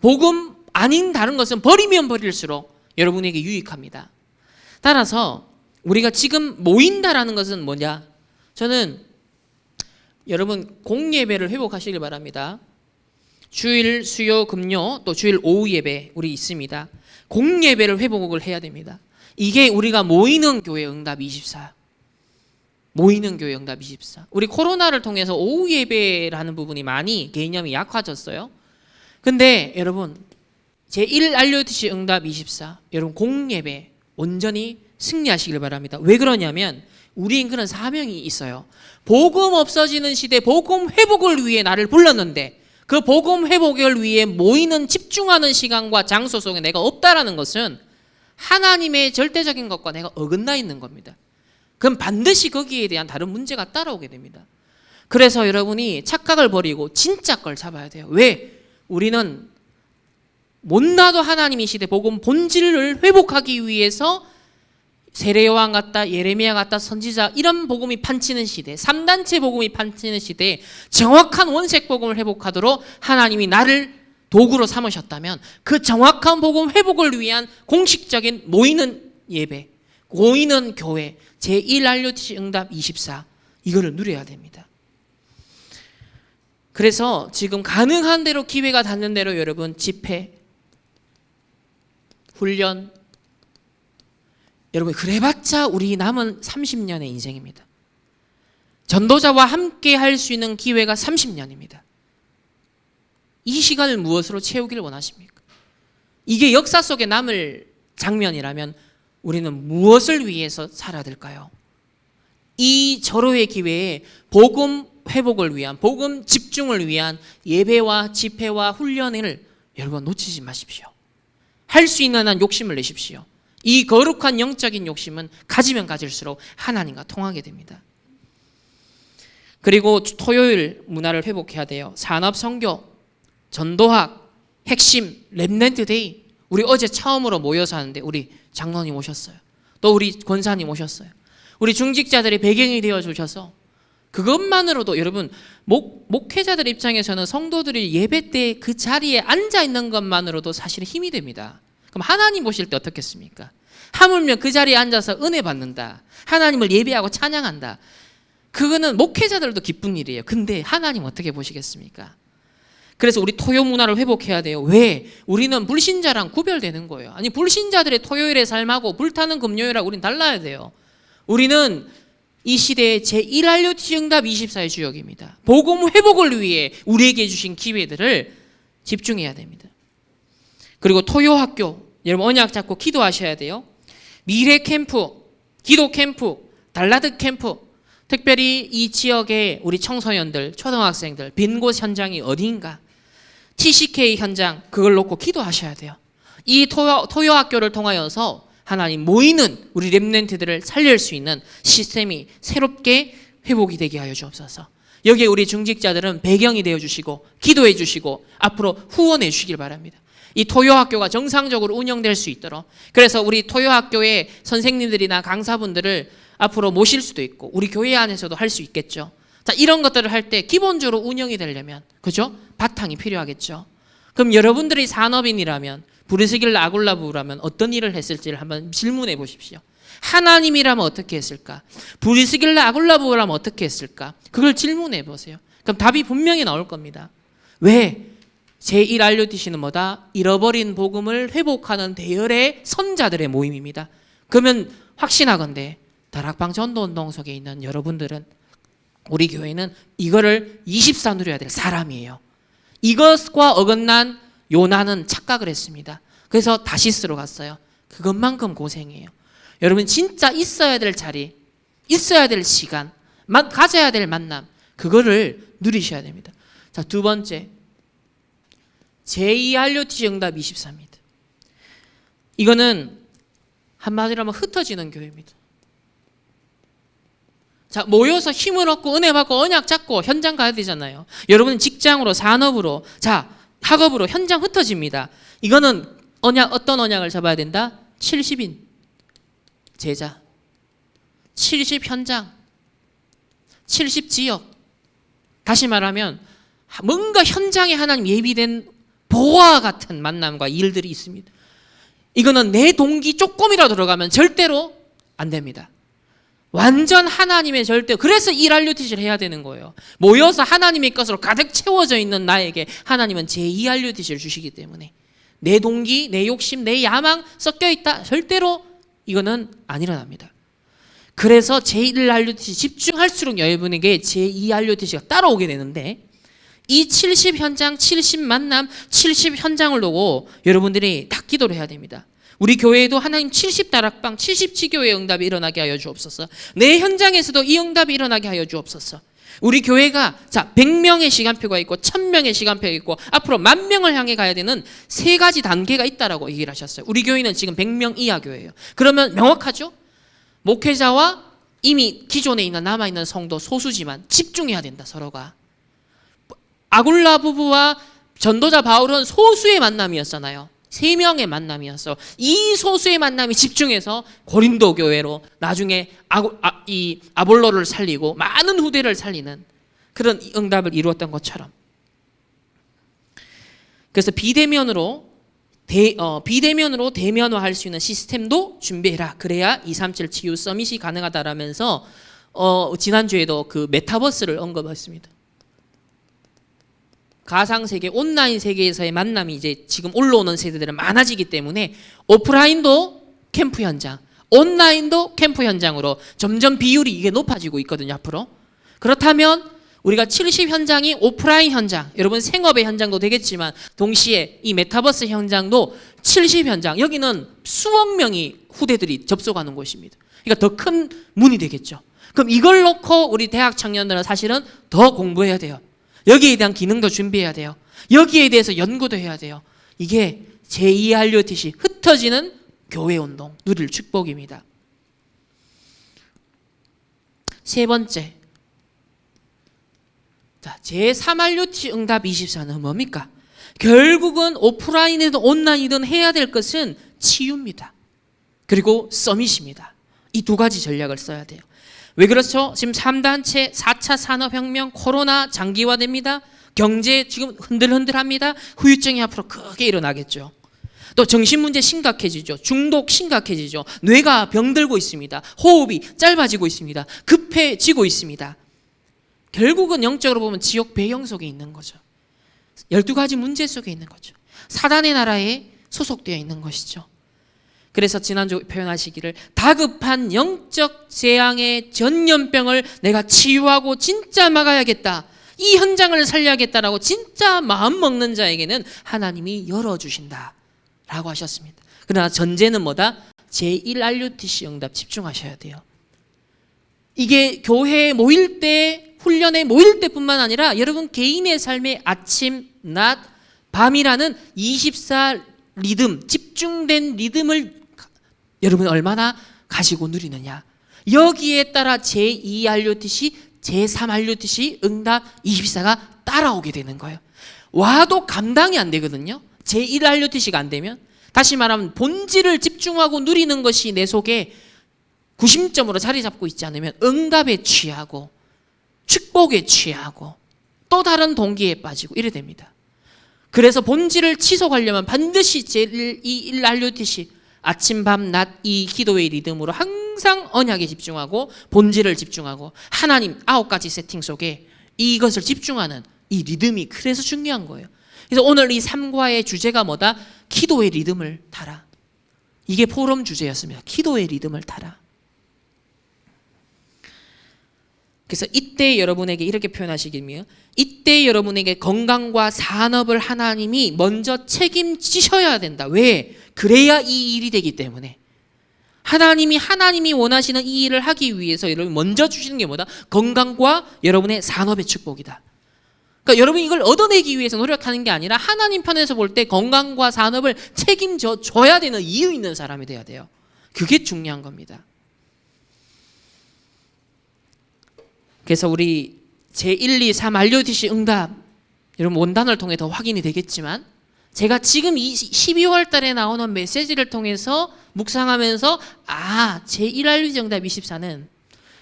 복음 아닌 다른 것은 버리면 버릴수록 여러분에게 유익합니다. 따라서 우리가 지금 모인다라는 것은 뭐냐? 저는 여러분 공예배를 회복하시길 바랍니다. 주일, 수요, 금요 또 주일 오후 예배 우리 있습니다. 공예배를 회복을 해야 됩니다. 이게 우리가 모이는 교회 응답 24. 모이는 교회 응답 24. 우리 코로나를 통해서 오후 예배라는 부분이 많이 개념이 약화졌어요. 근데 여러분 제1 RUTC 응답 24 여러분 공예배 온전히 승리하시길 바랍니다. 왜 그러냐면 우리인 그런 사명이 있어요. 복음 없어지는 시대 복음 회복을 위해 나를 불렀는데 그 복음 회복을 위해 모이는 집중하는 시간과 장소 속에 내가 없다라는 것은 하나님의 절대적인 것과 내가 어긋나 있는 겁니다. 그럼 반드시 거기에 대한 다른 문제가 따라오게 됩니다. 그래서 여러분이 착각을 버리고 진짜 걸 잡아야 돼요. 왜? 우리는 못나도 하나님이 시대 복음 본질을 회복하기 위해서 세례요한 같다, 예레미야 같다, 선지자 이런 복음이 판치는 시대, 3단체 복음이 판치는 시대에 정확한 원색 복음을 회복하도록 하나님이 나를 도구로 삼으셨다면 그 정확한 복음 회복을 위한 공식적인 모이는 예배, 모이는 교회, 제1 RUTC 응답 24 이거를 누려야 됩니다. 그래서 지금 가능한 대로 기회가 닿는 대로 여러분 집회, 훈련 여러분 그래봤자 우리 남은 30년의 인생입니다. 전도자와 함께 할 수 있는 기회가 30년입니다. 이 시간을 무엇으로 채우기를 원하십니까? 이게 역사 속에 남을 장면이라면 우리는 무엇을 위해서 살아야 될까요? 이 절호의 기회에 복음 회복을 위한, 복음 집중을 위한 예배와 집회와 훈련을 여러분 놓치지 마십시오. 할 수 있는 한 욕심을 내십시오. 이 거룩한 영적인 욕심은 가지면 가질수록 하나님과 통하게 됩니다. 그리고 토요일 문화를 회복해야 돼요. 산업선교, 전도학, 핵심, 렘넌트 데이. 우리 어제 처음으로 모여서 하는데 우리 장로님 오셨어요. 또 우리 권사님 오셨어요. 우리 중직자들이 배경이 되어주셔서 그것만으로도 여러분 목회자들 입장에서는 성도들이 예배 때 그 자리에 앉아있는 것만으로도 사실 힘이 됩니다. 그럼 하나님 보실 때 어떻겠습니까? 하물며 그 자리에 앉아서 은혜 받는다. 하나님을 예배하고 찬양한다. 그거는 목회자들도 기쁜 일이에요. 근데 하나님 어떻게 보시겠습니까? 그래서 우리 토요 문화를 회복해야 돼요. 왜? 우리는 불신자랑 구별되는 거예요. 아니 불신자들의 토요일의 삶하고 불타는 금요일하고 우리는 달라야 돼요. 우리는 이 시대의 제1 RUTC 응답 24의 주역입니다. 복음 회복을 위해 우리에게 주신 기회들을 집중해야 됩니다. 그리고 토요 학교 여러분 언약 잡고 기도하셔야 돼요. 미래 캠프, 기도 캠프, 달라드 캠프 특별히 이 지역의 우리 청소년들, 초등학생들 빈 곳 현장이 어디인가 TCK 현장 그걸 놓고 기도하셔야 돼요. 이 토요 학교를 통하여서 하나님 모이는 우리 렘넌트들을 살릴 수 있는 시스템이 새롭게 회복이 되게 하여 주옵소서. 여기에 우리 중직자들은 배경이 되어 주시고 기도해 주시고 앞으로 후원해 주시길 바랍니다. 이 토요학교가 정상적으로 운영될 수 있도록, 그래서 우리 토요학교의 선생님들이나 강사분들을 앞으로 모실 수도 있고 우리 교회 안에서도 할 수 있겠죠. 자, 이런 것들을 할 때 기본적으로 운영이 되려면, 그죠? 바탕이 필요하겠죠. 그럼 여러분들이 산업인이라면, 브리스길라 아굴라부라면 어떤 일을 했을지를 한번 질문해 보십시오. 하나님이라면 어떻게 했을까? 브리스길라 아굴라부라면 어떻게 했을까? 그걸 질문해 보세요. 그럼 답이 분명히 나올 겁니다. 왜? 제1RUTC는 뭐다? 잃어버린 복음을 회복하는 대열의 선자들의 모임입니다. 그러면 확신하건대 다락방 전도운동 속에 있는 여러분들은, 우리 교회는 이거를 24 누려야 될 사람이에요. 이것과 어긋난 요나는 착각을 했습니다. 그래서 다시스로 갔어요. 그것만큼 고생이에요. 여러분 진짜 있어야 될 자리, 있어야 될 시간, 가져야 될 만남, 그거를 누리셔야 됩니다. 자, 두 번째, 제2RUTC 응답 24입니다. 이거는 한마디로 하면 흩어지는 교회입니다. 자, 모여서 힘을 얻고 은혜 받고 언약 잡고 현장 가야 되잖아요. 여러분은 직장으로, 산업으로, 자, 학업으로 현장 흩어집니다. 이거는 어떤 언약을 잡아야 된다? 70인 제자, 70 현장, 70 지역. 다시 말하면 뭔가 현장에 하나님 예비된 보화 같은 만남과 일들이 있습니다. 이거는 내 동기 조금이라도 들어가면 절대로 안 됩니다. 완전 하나님의 절대. 그래서 1RUTC를 해야 되는 거예요. 모여서 하나님의 것으로 가득 채워져 있는 나에게 하나님은 제2RUTC를 주시기 때문에 내 동기, 내 욕심, 내 야망 섞여 있다, 절대로 이거는 안 일어납니다. 그래서 제1RUTC 집중할수록 여러분에게 제2RUTC가 따라오게 되는데, 이 70 현장, 70 만남, 70 현장을 놓고 여러분들이 딱 기도를 해야 됩니다. 우리 교회에도 하나님 70 다락방, 70 지교회 응답이 일어나게 하여 주옵소서. 내 현장에서도 이 응답이 일어나게 하여 주옵소서. 우리 교회가 자 100명의 시간표가 있고 1000명의 시간표가 있고 앞으로 10,000명을 향해 가야 되는 세 가지 단계가 있다라고 얘기를 하셨어요. 우리 교회는 지금 100명 이하 교회예요. 그러면 명확하죠? 목회자와 이미 기존에 있는 남아있는 성도 소수지만 집중해야 된다, 서로가. 아굴라 부부와 전도자 바울은 소수의 만남이었잖아요. 3명의 만남이었어. 이 소수의 만남이 집중해서 고린도 교회로 나중에 이 아볼로를 살리고 많은 후대를 살리는 그런 응답을 이루었던 것처럼. 그래서 비대면으로 대면화할 수 있는 시스템도 준비해라. 그래야 237 치유 서밋이 가능하다라면서 지난주에도 그 메타버스를 언급했습니다. 가상세계, 온라인 세계에서의 만남이 이제 지금 올라오는 세대들은 많아지기 때문에 오프라인도 캠프 현장, 온라인도 캠프 현장으로 점점 비율이 이게 높아지고 있거든요, 앞으로. 그렇다면 우리가 70 현장이 오프라인 현장, 여러분 생업의 현장도 되겠지만 동시에 이 메타버스 현장도 70 현장, 여기는 수억 명이 후대들이 접속하는 곳입니다. 그러니까 더 큰 문이 되겠죠. 그럼 이걸 놓고 우리 대학 청년들은 사실은 더 공부해야 돼요. 여기에 대한 기능도 준비해야 돼요. 여기에 대해서 연구도 해야 돼요. 이게 제2RUTC 흩어지는 교회운동 누릴 축복입니다. 세 번째, 자, 제3RUTC 응답 24는 뭡니까? 결국은 오프라인이든 온라인이든 해야 될 것은 치유입니다. 그리고 서밋입니다. 이 두 가지 전략을 써야 돼요. 왜 그렇죠? 지금 3단체 4차 산업혁명, 코로나 장기화됩니다. 경제 지금 흔들흔들합니다. 후유증이 앞으로 크게 일어나겠죠. 또 정신문제 심각해지죠. 중독 심각해지죠. 뇌가 병들고 있습니다. 호흡이 짧아지고 있습니다. 급해지고 있습니다. 결국은 영적으로 보면 지옥 배경 속에 있는 거죠. 12가지 문제 속에 있는 거죠. 사단의 나라에 소속되어 있는 것이죠. 그래서 지난주 표현하시기를 다급한 영적 재앙의 전염병을 내가 치유하고 진짜 막아야겠다. 이 현장을 살려야겠다라고 진짜 마음 먹는 자에게는 하나님이 열어주신다 라고 하셨습니다. 그러나 전제는 뭐다? 제1RUTC 응답 집중하셔야 돼요. 이게 교회에 모일 때, 훈련에 모일 때뿐만 아니라 여러분 개인의 삶의 아침, 낮, 밤이라는 24 리듬, 집중된 리듬을 여러분 얼마나 가지고 누리느냐. 여기에 따라 제2 RUTC, 제3 RUTC 응답 24가 따라오게 되는 거예요. 와도 감당이 안 되거든요. 제1 RUTC가 안 되면. 다시 말하면 본질을 집중하고 누리는 것이 내 속에 구심점으로 자리 잡고 있지 않으면 응답에 취하고 축복에 취하고 또 다른 동기에 빠지고 이래 됩니다. 그래서 본질을 지속하려면 반드시 제1 RUTC 아침 밤 낮 이 기도의 리듬으로 항상 언약에 집중하고 본질을 집중하고 하나님 9가지 세팅 속에 이것을 집중하는 이 리듬이 그래서 중요한 거예요. 그래서 오늘 이 3과의 주제가 뭐다? 기도의 리듬을 타라. 이게 포럼 주제였습니다. 기도의 리듬을 타라. 그래서 이때 여러분에게 이렇게 표현하시기면 이때 여러분에게 건강과 산업을 하나님이 먼저 책임지셔야 된다. 왜? 그래야 이 일이 되기 때문에. 하나님이 원하시는 이 일을 하기 위해서 여러분 먼저 주시는 게 뭐다? 건강과 여러분의 산업의 축복이다. 그러니까 여러분 이걸 얻어내기 위해서 노력하는 게 아니라 하나님 편에서 볼 때 건강과 산업을 책임져 줘야 되는 이유 있는 사람이 돼야 돼요. 그게 중요한 겁니다. 그래서 우리 제1, 2, 3 RUTC 응답 여러분 원단을 통해 더 확인이 되겠지만 제가 지금 12월 달에 나오는 메시지를 통해서 묵상하면서 제1 RUTC 응답 24는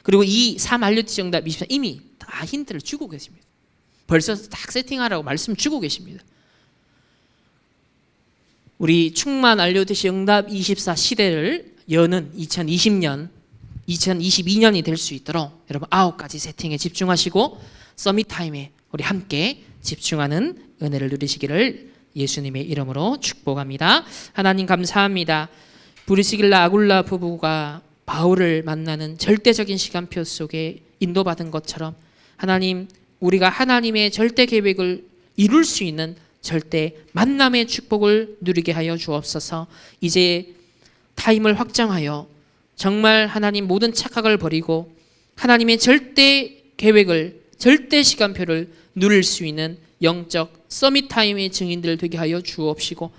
그리고 이 3 RUTC 응답 24 이미 다 힌트를 주고 계십니다. 벌써 딱 세팅하라고 말씀 주고 계십니다. 우리 충만 RUTC 응답 24 시대를 여는 2022년이 될 수 있도록 여러분 9가지 세팅에 집중하시고 서밋 타임에 우리 함께 집중하는 은혜를 누리시기를 예수님의 이름으로 축복합니다. 하나님 감사합니다. 브리스길라 아굴라 부부가 바울을 만나는 절대적인 시간표 속에 인도받은 것처럼 하나님 우리가 하나님의 절대 계획을 이룰 수 있는 절대 만남의 축복을 누리게 하여 주옵소서. 이제 타임을 확장하여 정말 하나님 모든 착각을 버리고 하나님의 절대 계획을 절대 시간표를 누릴 수 있는 영적 서밋 타임의 증인들 되게 하여 주옵시고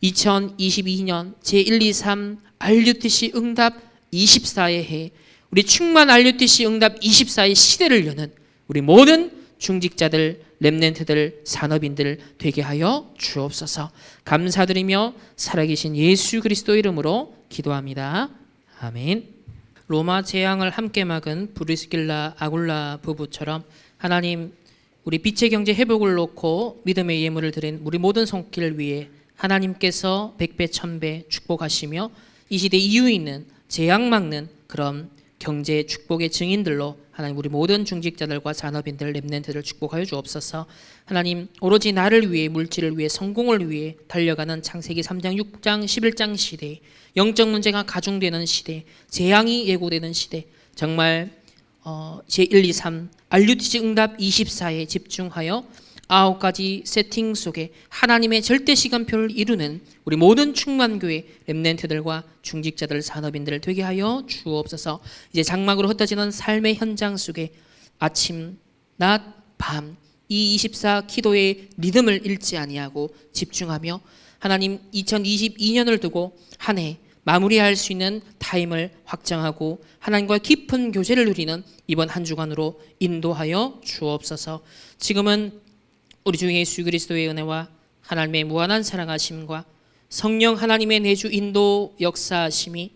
2022년 제1, 2, 3 RUTC 응답 24의 해 우리 충만 RUTC 응답 24의 시대를 여는 우리 모든 중직자들, 렘넌트들, 산업인들 되게 하여 주옵소서. 감사드리며 살아계신 예수 그리스도 이름으로 기도합니다. 아멘. 로마 재앙을 함께 막은 브리스길라 아굴라 부부처럼 하나님 우리 빛의 경제 회복을 놓고 믿음의 예물을 드린 우리 모든 손길을 위해 하나님께서 100배 1000배 축복하시며 이 시대 이유 있는 재앙 막는 그런 경제 축복의 증인들로 하나님 우리 모든 중직자들과 산업인들 렘넌트를 축복하여 주옵소서. 하나님 오로지 나를 위해 물질을 위해 성공을 위해 달려가는 창세기 3장 6장 11장 시대 영적 문제가 가중되는 시대 재앙이 예고되는 시대 정말 제1, 2, 3 RUTC 응답 24에 집중하여 9가지 세팅 속에 하나님의 절대 시간표를 이루는 우리 모든 충만교회 렘넌트들과 중직자들 산업인들을 되게 하여 주옵소서. 이제 장막으로 흩어지는 삶의 현장 속에 아침, 낮, 밤 이 24 기도의 리듬을 잃지 아니하고 집중하며 하나님 2022년을 두고 한 해 마무리할 수 있는 타임을 확장하고 하나님과 깊은 교제를 누리는 이번 한 주간으로 인도하여 주옵소서. 지금은 우리 주 예수 그리스도의 은혜와 하나님의 무한한 사랑하심과 성령 하나님의 내주 인도 역사하심이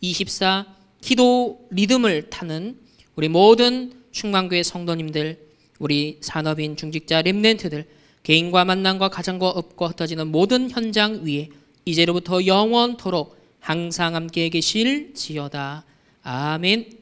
24 기도 리듬을 타는 우리 모든 충만교회 성도님들 우리 산업인 중직자 렘넌트들 개인과 만남과 가정과 업과 흩어지는 모든 현장 위에 이제로부터 영원토록 항상 함께 계실지어다. 아멘.